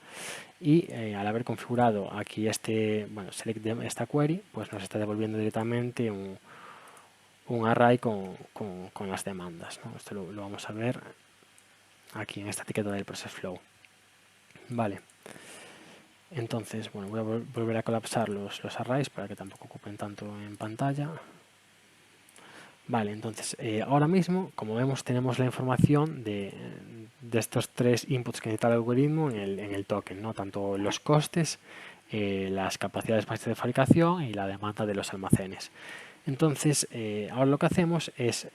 y al haber configurado aquí select esta query, pues nos está devolviendo directamente un array con las demandas, ¿no? Esto lo vamos a ver aquí en esta etiqueta del process flow. Vale. Entonces, bueno, voy a volver a colapsar los arrays para que tampoco ocupen tanto en pantalla. Vale, entonces, ahora mismo, como vemos, tenemos la información de estos tres inputs que necesita el algoritmo en el token, ¿no? Tanto los costes, las capacidades de fabricación y la demanda de los almacenes. Entonces, ahora lo que hacemos es,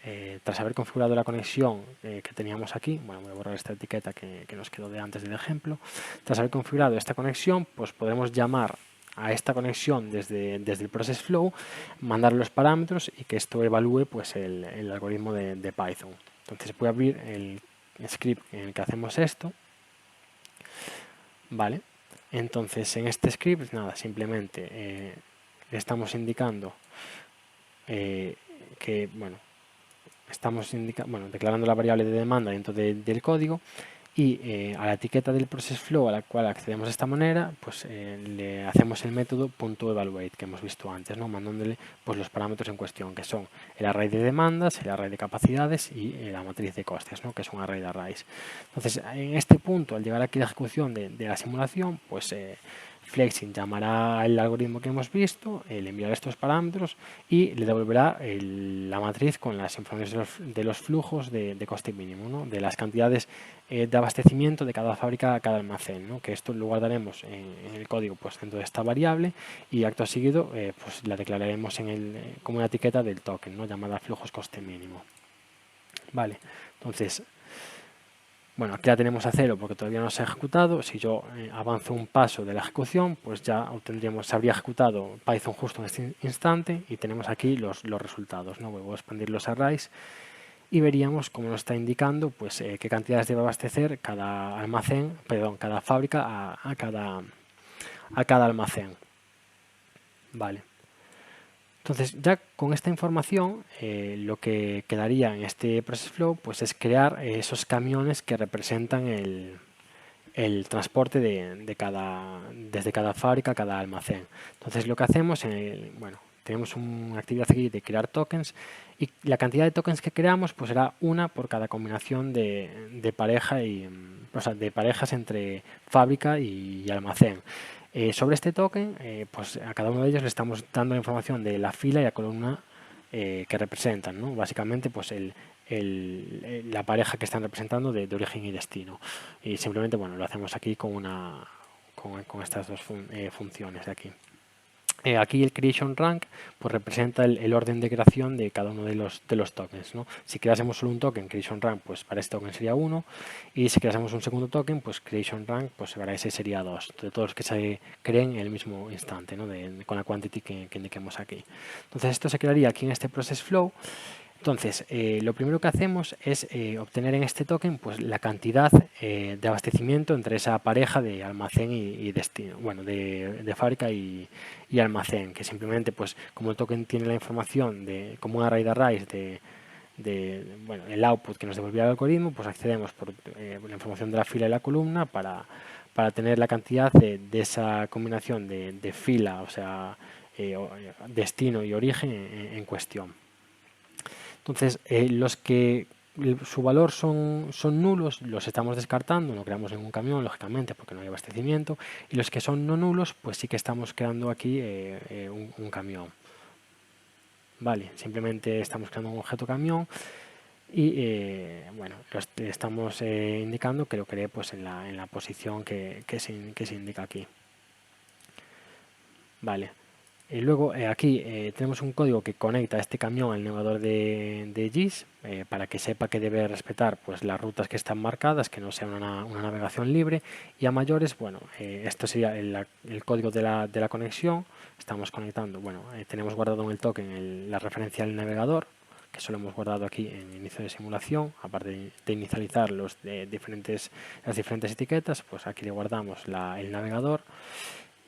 tras haber configurado la conexión que teníamos aquí, bueno, voy a borrar esta etiqueta que nos quedó de antes del ejemplo, tras haber configurado esta conexión, pues podemos llamar a esta conexión desde el process flow, mandar los parámetros y que esto evalúe pues, el algoritmo de Python. Entonces voy a abrir el script en el que hacemos esto. Vale, entonces en este script, nada, simplemente le estamos indicando que, bueno, estamos declarando la variable de demanda dentro del código y a la etiqueta del process flow a la cual accedemos de esta manera, pues le hacemos el método .evaluate que hemos visto antes, ¿no? Mandándole pues, los parámetros en cuestión, que son el array de demandas, el array de capacidades y la matriz de costes, ¿no? Que es un array de arrays. Entonces, en este punto, al llegar aquí a la ejecución de la simulación, pues Flexing llamará al algoritmo que hemos visto, le enviará estos parámetros y le devolverá la matriz con las informaciones de los flujos de coste mínimo, ¿no? De las cantidades de abastecimiento de cada fábrica a cada almacén, ¿no? Que esto lo guardaremos en el código pues, dentro de esta variable y acto seguido pues, la declararemos como una etiqueta del token, ¿no? Llamada flujos coste mínimo. Vale, entonces... Bueno, aquí la tenemos a 0 porque todavía no se ha ejecutado. Si yo avanzo un paso de la ejecución, pues ya se habría ejecutado Python justo en este instante y tenemos aquí los resultados, ¿no? Vuelvo a expandir los arrays y veríamos, como nos está indicando, pues qué cantidades debe abastecer cada almacén, perdón, cada fábrica a cada almacén. Vale. Entonces, ya con esta información, lo que quedaría en este process flow pues, es crear esos camiones que representan el transporte desde cada fábrica a cada almacén. Entonces, lo que hacemos, tenemos una actividad aquí de crear tokens y la cantidad de tokens que creamos pues será una por cada combinación de parejas entre fábrica y almacén. Sobre este token, pues a cada uno de ellos le estamos dando la información de la fila y la columna que representan, ¿no? Básicamente, pues la pareja que están representando de origen y destino. Y simplemente, bueno, lo hacemos aquí con estas dos funciones de aquí. Aquí el creation rank pues representa el orden de creación de cada uno de los tokens, ¿no? Si creásemos solo un token, creation rank, pues para este token sería 1, y si creásemos un segundo token, pues creation rank, pues para ese sería 2, de todos los que se creen en el mismo instante, ¿no? con la quantity que indiquemos aquí. Entonces esto se crearía aquí en este process flow. Entonces, lo primero que hacemos es obtener en este token pues, la cantidad de abastecimiento entre esa pareja de almacén y destino, bueno, de fábrica y almacén, que simplemente, pues, como el token tiene la información como un array de arrays el output que nos devolvía el algoritmo, pues accedemos por la información de la fila y la columna para tener la cantidad de esa combinación de fila, o sea, destino y origen en cuestión. Entonces, su valor son nulos, los estamos descartando, no creamos ningún camión, lógicamente, porque no hay abastecimiento, y los que son no nulos, pues sí que estamos creando aquí un camión. Vale, simplemente estamos creando un objeto camión y bueno, estamos indicando que lo cree pues en la posición que se indica aquí. Vale. Y luego aquí tenemos un código que conecta este camión al navegador de GIS para que sepa que debe respetar pues, las rutas que están marcadas, que no sea una navegación libre. Y a mayores, bueno, esto sería el código de la conexión. Estamos conectando, bueno, tenemos guardado en el token la referencia al navegador, que solo hemos guardado aquí en inicio de simulación. Aparte de inicializar las diferentes etiquetas, pues aquí le guardamos el navegador.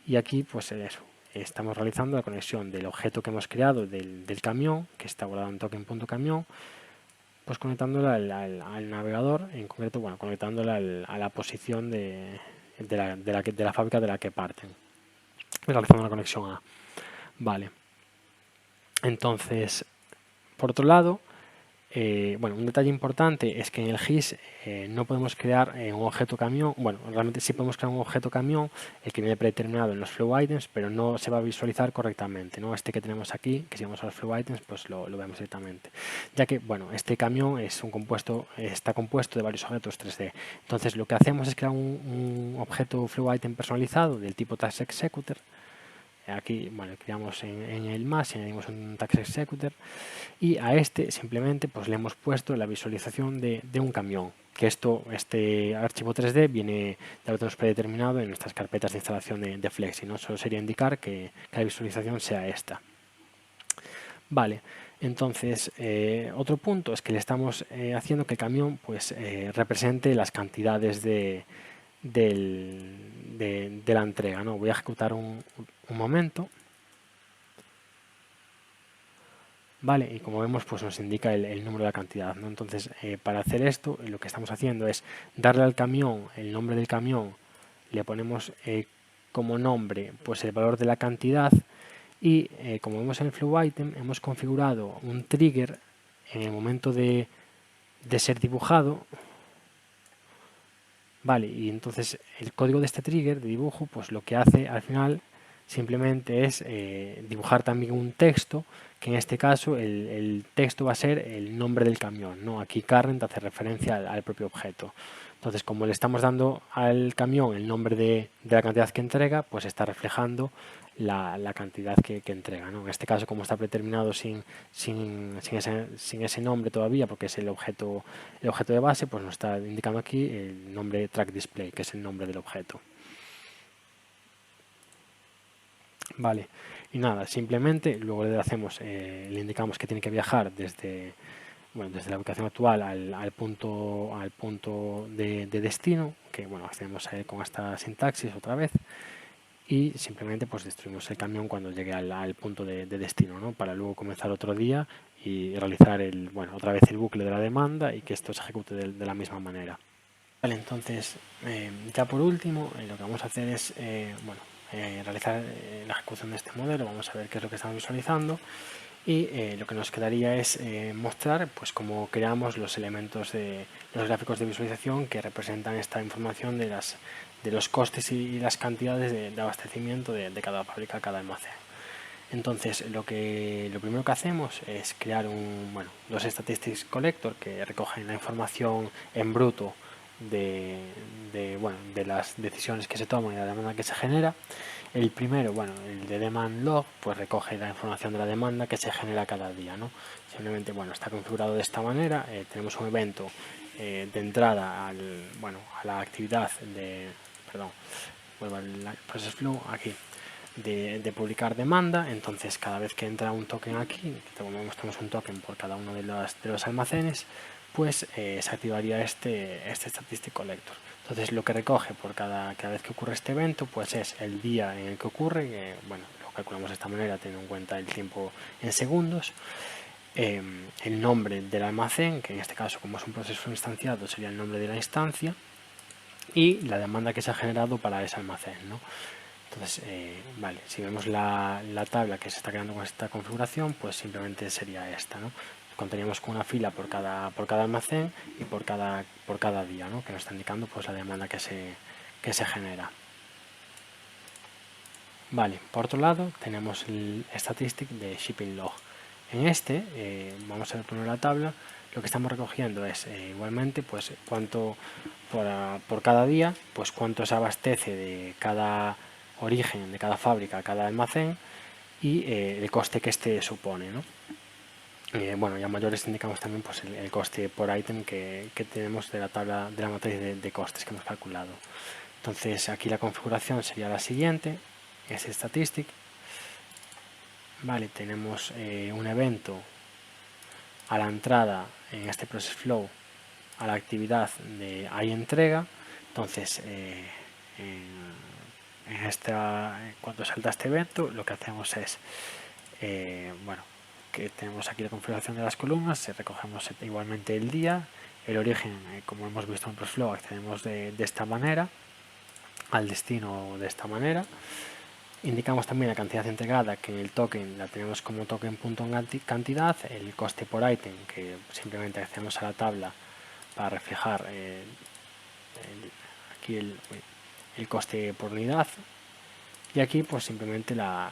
Y aquí, pues eso, estamos realizando la conexión del objeto que hemos creado del camión, que está guardado en token.camión, pues conectándola al navegador, en concreto, bueno, conectándola a la posición de la fábrica de la que parten, realizando la conexión A. Vale. Entonces, por otro lado, bueno, un detalle importante es que en el GIS no podemos crear un objeto camión. Bueno, realmente sí podemos crear un objeto camión, el que viene predeterminado en los flow items, pero no se va a visualizar correctamente, ¿no? Este que tenemos aquí, que si vamos a los flow items, pues lo vemos directamente. Ya que, bueno, este camión está compuesto de varios objetos 3D. Entonces, lo que hacemos es crear un objeto flow item personalizado del tipo task executor. Aquí, bueno, creamos en el más y añadimos un task executor y a este simplemente pues le hemos puesto la visualización de un camión, que este archivo 3D viene, ya lo tenemos predeterminado en nuestras carpetas de instalación de Flexi, ¿no? Solo sería indicar que la visualización sea esta. Vale, entonces otro punto es que le estamos haciendo que el camión pues represente las cantidades de la entrega, ¿no? Voy a ejecutar un momento. Vale, y como vemos pues nos indica el número de la cantidad, ¿no? Entonces para hacer esto lo que estamos haciendo es darle al camión el nombre del camión, le ponemos como nombre pues el valor de la cantidad y como vemos en el flow item hemos configurado un trigger en el momento de ser dibujado. Vale, y entonces el código de este trigger de dibujo pues lo que hace al final simplemente es dibujar también un texto, que en este caso el texto va a ser el nombre del camión, ¿no? Aquí current hace referencia al propio objeto. Entonces, como le estamos dando al camión el nombre de la cantidad que entrega, pues está reflejando la cantidad que entrega, ¿no? En este caso, como está predeterminado sin ese nombre todavía, porque es el objeto de base, pues nos está indicando aquí el nombre track display, que es el nombre del objeto. Vale, y nada, simplemente luego le indicamos que tiene que viajar desde la ubicación actual al punto de destino, que bueno, hacemos con esta sintaxis otra vez, y simplemente pues destruimos el camión cuando llegue al punto de destino, ¿no? Para luego comenzar otro día y realizar otra vez el bucle de la demanda y que esto se ejecute de la misma manera. Vale, entonces ya por último lo que vamos a hacer es realizar la ejecución de este modelo. Vamos a ver qué es lo que estamos visualizando y lo que nos quedaría es mostrar pues cómo creamos los elementos de los gráficos de visualización que representan esta información de los costes y las cantidades de abastecimiento de cada fábrica, cada almacén. Entonces lo primero que hacemos es crear los statistics collector que recogen la información en bruto de las decisiones que se toman y la demanda que se genera. El primero, el de demand log, pues recoge la información de la demanda que se genera cada día, ¿no? Simplemente, está configurado de esta manera. Tenemos un evento de entrada a la actividad vuelvo al process flow aquí, de publicar demanda. Entonces cada vez que entra un token aquí, tenemos un token por cada uno de los almacenes, pues se activaría este statistic collector. Entonces lo que recoge por cada vez que ocurre este evento pues es el día en el que ocurre, lo calculamos de esta manera teniendo en cuenta el tiempo en segundos, el nombre del almacén, que en este caso como es un proceso instanciado sería el nombre de la instancia, y la demanda que se ha generado para ese almacén, ¿no? Entonces, si vemos la tabla que se está creando con esta configuración, pues simplemente sería esta, ¿no? contaríamos con una fila por cada almacén y por cada día, ¿no? Que nos está indicando pues la demanda que se genera. Vale, por otro lado tenemos el statistic de shipping log. En vamos a ver primero la tabla. Lo que estamos recogiendo es igualmente pues cuánto por cada día, pues cuánto se abastece de cada origen, de cada fábrica, cada almacén y el coste que este supone, ¿no? Bueno, y a mayores indicamos también pues, el coste por ítem que tenemos de la tabla de la matriz de costes que hemos calculado. Entonces aquí la configuración sería la siguiente, es statistic. Vale, tenemos un evento a la entrada en este process flow a la actividad de hay entrega. Entonces cuando salta este evento, lo que hacemos es bueno, que tenemos aquí la configuración de las columnas, recogemos igualmente el día, el origen, como hemos visto en ProcessFlow, accedemos de esta manera, al destino de esta manera. Indicamos también la cantidad entregada, que en el token la tenemos como token.cantidad, el coste por ítem, que simplemente accedemos a la tabla para reflejar aquí el coste por unidad, y aquí pues simplemente la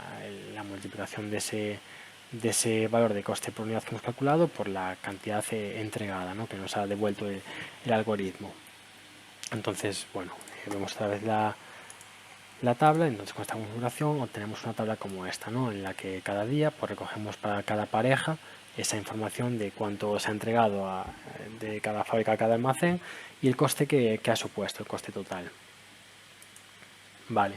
multiplicación de ese valor de coste por unidad que hemos calculado por la cantidad entregada, ¿no? Que nos ha devuelto el algoritmo. Entonces, bueno, vemos otra vez la tabla. Entonces con esta configuración obtenemos una tabla como esta, ¿no? En la que cada día pues recogemos para cada pareja esa información de cuánto se ha entregado de cada fábrica a cada almacén y el coste que ha supuesto, el coste total. Vale.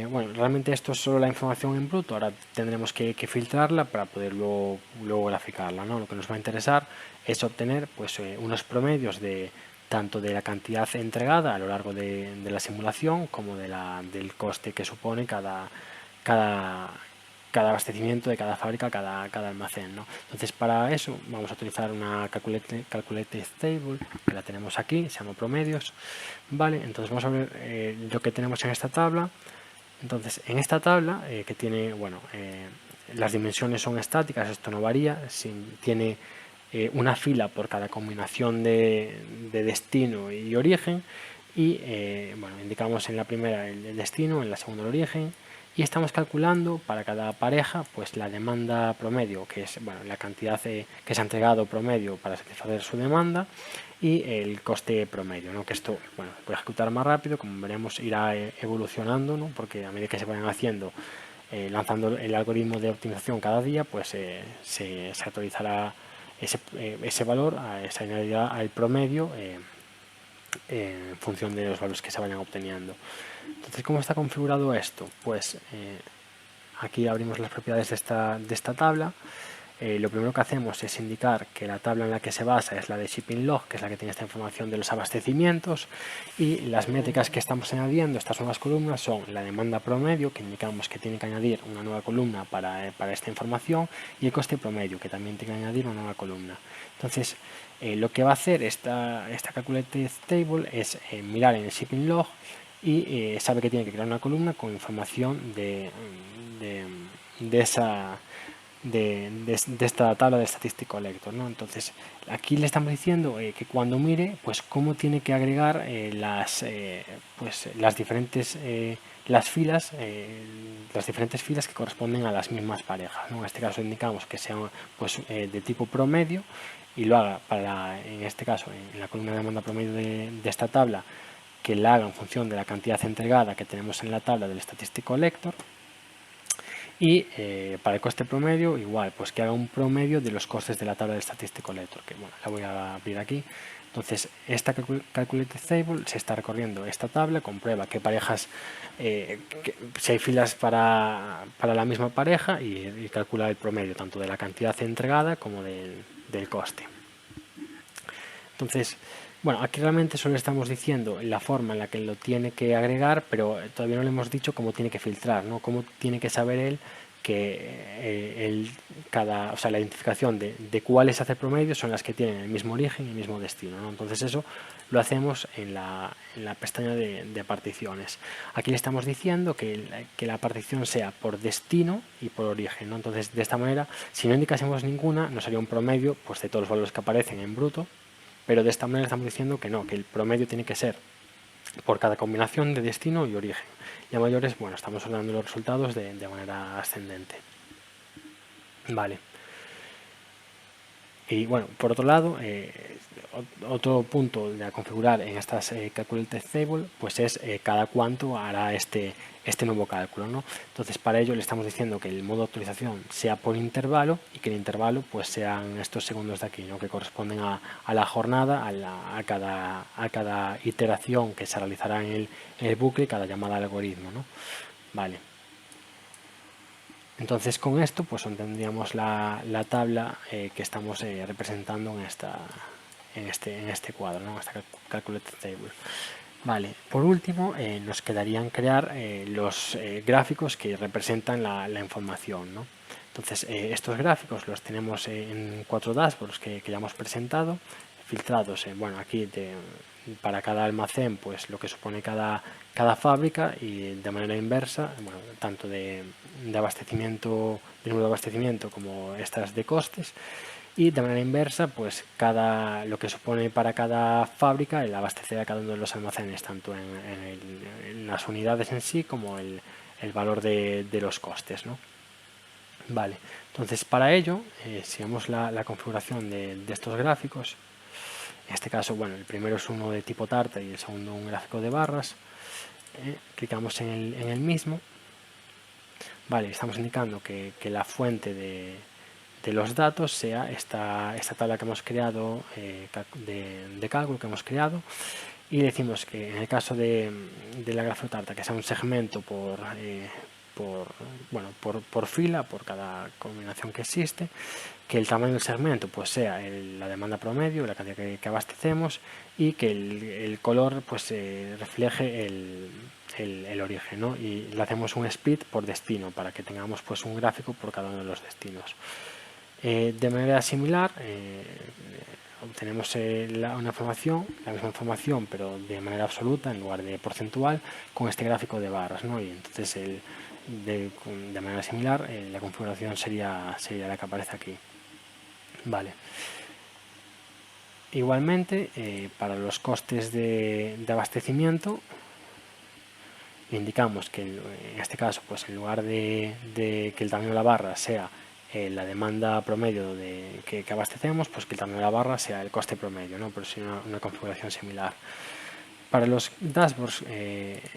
Bueno, realmente esto es solo la información en bruto, ahora tendremos que filtrarla para poder luego graficarla, ¿no? Lo que nos va a interesar es obtener pues, unos promedios tanto de la cantidad entregada a lo largo de la simulación como del coste que supone cada abastecimiento de cada fábrica, cada almacén, ¿no? Entonces para eso vamos a utilizar una calculated table, que la tenemos aquí, se llama promedios. Vale, entonces vamos a ver lo que tenemos en esta tabla. Entonces en esta tabla que tiene, bueno, las dimensiones son estáticas, esto no varía, tiene una fila por cada combinación de destino y origen, y bueno, indicamos en la primera el destino, en la segunda el origen, y estamos calculando para cada pareja pues la demanda promedio, que es bueno, la cantidad que se ha entregado promedio para satisfacer su demanda, y el coste promedio, ¿no? Que esto bueno, se puede ejecutar más rápido, como veremos irá evolucionando, ¿no? Porque a medida que se vayan haciendo, lanzando el algoritmo de optimización cada día, pues se actualizará ese valor, esa añadida al promedio en función de los valores que se vayan obteniendo. Entonces, ¿cómo está configurado esto? Pues aquí abrimos las propiedades de esta tabla. Lo primero que hacemos es indicar que la tabla en la que se basa es la de shipping log, que es la que tiene esta información de los abastecimientos, y las métricas que estamos añadiendo, estas nuevas columnas, son la demanda promedio, que indicamos que tiene que añadir una nueva columna para esta información, y el coste promedio, que también tiene que añadir una nueva columna. Entonces, lo que va a hacer esta calculated table es mirar en el shipping log y sabe que tiene que crear una columna con información de esta tabla de Statistic Collector, ¿no? Entonces aquí le estamos diciendo que cuando mire pues cómo tiene que agregar las diferentes filas que corresponden a las mismas parejas, ¿no? En este caso indicamos que sean pues de tipo promedio, y lo haga en este caso en la columna de demanda promedio de esta tabla, que la haga en función de la cantidad entregada que tenemos en la tabla del Statistic Collector. Y para el coste promedio, igual, pues que haga un promedio de los costes de la tabla del Statistic Collector, que bueno, la voy a abrir aquí. Entonces, esta calculated table se está recorriendo esta tabla, comprueba qué parejas, si hay filas para la misma pareja, y calcula el promedio tanto de la cantidad entregada como del coste. Entonces, bueno, aquí realmente solo estamos diciendo la forma en la que lo tiene que agregar, pero todavía no le hemos dicho cómo tiene que filtrar, ¿no? Cómo tiene que saber él la identificación de cuáles hace promedio son las que tienen el mismo origen y el mismo destino, ¿no? Entonces eso lo hacemos en la pestaña de particiones. Aquí le estamos diciendo que la partición sea por destino y por origen, ¿no? Entonces, de esta manera, si no indicásemos ninguna, nos haría un promedio pues, de todos los valores que aparecen en bruto, pero de esta manera estamos diciendo que no, que el promedio tiene que ser por cada combinación de destino y origen. Y a mayores, bueno, estamos ordenando los resultados de manera ascendente. Vale. Y bueno, por otro lado, otro punto a configurar en estas Calculated Table pues es cada cuánto hará este nuevo cálculo, ¿no? Entonces, para ello le estamos diciendo que el modo de actualización sea por intervalo y que el intervalo pues sean estos segundos de aquí, ¿no? Que corresponden a la jornada, a cada iteración que se realizará en el bucle, cada llamada al algoritmo, ¿no? Vale. Entonces con esto pues obtendríamos la tabla que estamos representando en este cuadro, ¿no? Esta Calculated Table. Vale, por último nos quedarían crear los gráficos que representan la información, ¿no? Entonces estos gráficos los tenemos en 4 dashboards que ya hemos presentado, filtrados bueno, aquí para cada almacén pues lo que supone cada fábrica y de manera inversa, bueno, tanto de abastecimiento, de número de abastecimiento como estas de costes, y de manera inversa pues lo que supone para cada fábrica el abastecer a cada uno de los almacenes, tanto en las unidades en sí como el valor de los costes, ¿no? Vale, entonces para ello, si vemos la configuración de estos gráficos, en este caso, bueno, el primero es uno de tipo tarta y el segundo un gráfico de barras, clicamos en el mismo. Vale, estamos indicando que la fuente de los datos sea esta tabla que hemos creado, de cálculo que hemos creado, y decimos que en el caso de la grafotarta que sea un segmento por fila, por cada combinación que existe, que el tamaño del segmento pues sea la demanda promedio, la cantidad que abastecemos, y que el color pues refleje el origen, ¿no? Y le hacemos un split por destino para que tengamos pues un gráfico por cada uno de los destinos. De manera similar obtenemos la misma información pero de manera absoluta en lugar de porcentual con este gráfico de barras, ¿no? Y entonces de manera similar la configuración sería la que aparece aquí. Vale. Igualmente para los costes de abastecimiento indicamos que en este caso pues en lugar de que el tamaño de la barra sea la demanda promedio que abastecemos, pues que el tamaño de la barra sea el coste promedio, ¿no? Pero sí una configuración similar. Para los dashboards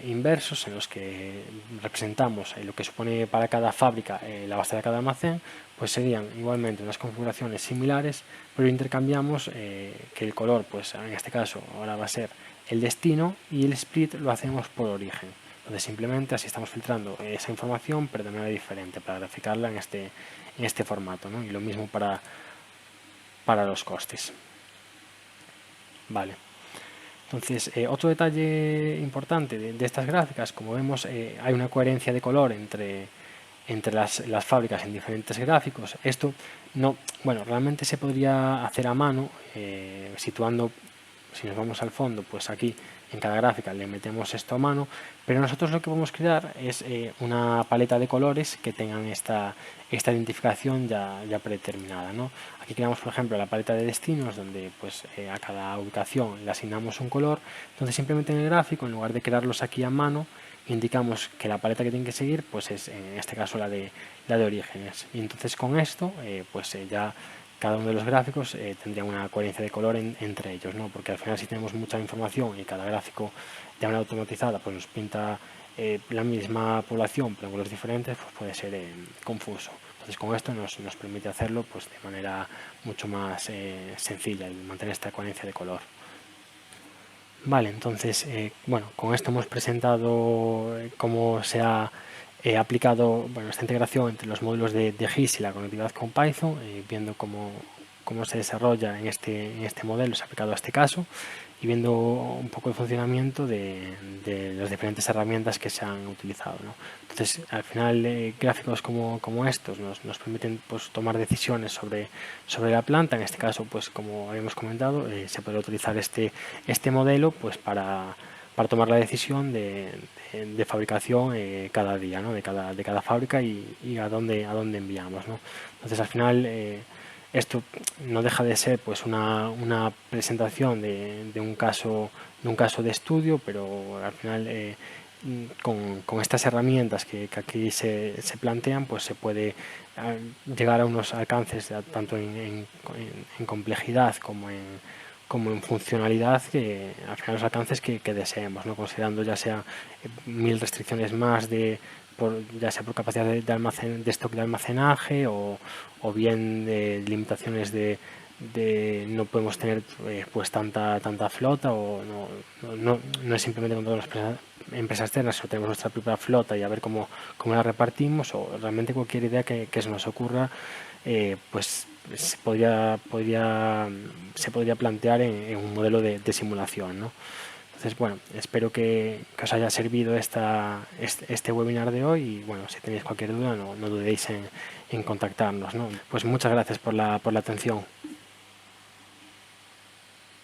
inversos, en los que representamos lo que supone para cada fábrica la base de cada almacén, pues serían igualmente unas configuraciones similares, pero intercambiamos que el color, pues en este caso ahora va a ser el destino, y el split lo hacemos por origen. Entonces simplemente así estamos filtrando esa información, pero de manera diferente, para graficarla en este formato, ¿no? Y lo mismo para los costes. Vale. Entonces, otro detalle importante de estas gráficas, como vemos, hay una coherencia de color entre las fábricas en diferentes gráficos. Esto realmente se podría hacer a mano, situando, si nos vamos al fondo, pues aquí en cada gráfica le metemos esto a mano, pero nosotros lo que podemos crear es una paleta de colores que tengan esta identificación ya predeterminada, ¿no? Aquí creamos, por ejemplo, la paleta de destinos, donde pues a cada ubicación le asignamos un color. Entonces simplemente en el gráfico, en lugar de crearlos aquí a mano, indicamos que la paleta que tienen que seguir pues es en este caso la de orígenes, y entonces con esto ya cada uno de los gráficos tendría una coherencia de color entre ellos, ¿no? Porque al final si tenemos mucha información y cada gráfico de manera automatizada pues nos pinta la misma población pero en colores diferentes, pues puede ser confuso. Entonces con esto nos permite hacerlo pues de manera mucho más sencilla y mantener esta coherencia de color. Vale, entonces, con esto hemos presentado cómo se ha aplicado esta integración entre los módulos de GIS y la conectividad con Python, viendo cómo se desarrolla en este modelo, se ha aplicado a este caso. y viendo un poco el funcionamiento de las diferentes herramientas que se han utilizado, ¿no? Entonces, al final, gráficos como estos nos permiten pues, tomar decisiones sobre la planta. En este caso, pues como habíamos comentado, se puede utilizar este modelo pues para tomar la decisión de fabricación cada día, ¿no? de cada fábrica y a dónde enviamos, ¿no? Entonces, al final, esto no deja de ser pues una presentación de un caso de estudio, pero al final con estas herramientas que aquí se plantean, pues se puede llegar a unos alcances tanto en complejidad como en funcionalidad, que al final los alcances que deseemos, ¿no? Considerando ya sea 1000 restricciones más ya sea por capacidad de stock de almacenaje o bien de limitaciones de no podemos tener pues tanta flota, o no es simplemente con todas las empresas externas, sino tenemos nuestra propia flota y a ver cómo la repartimos, o realmente cualquier idea que se nos ocurra, pues se podría plantear en un modelo de simulación, ¿no? Entonces, bueno, espero que os haya servido este webinar de hoy, y bueno, si tenéis cualquier duda no dudéis en contactarnos, ¿no? Pues muchas gracias por la atención.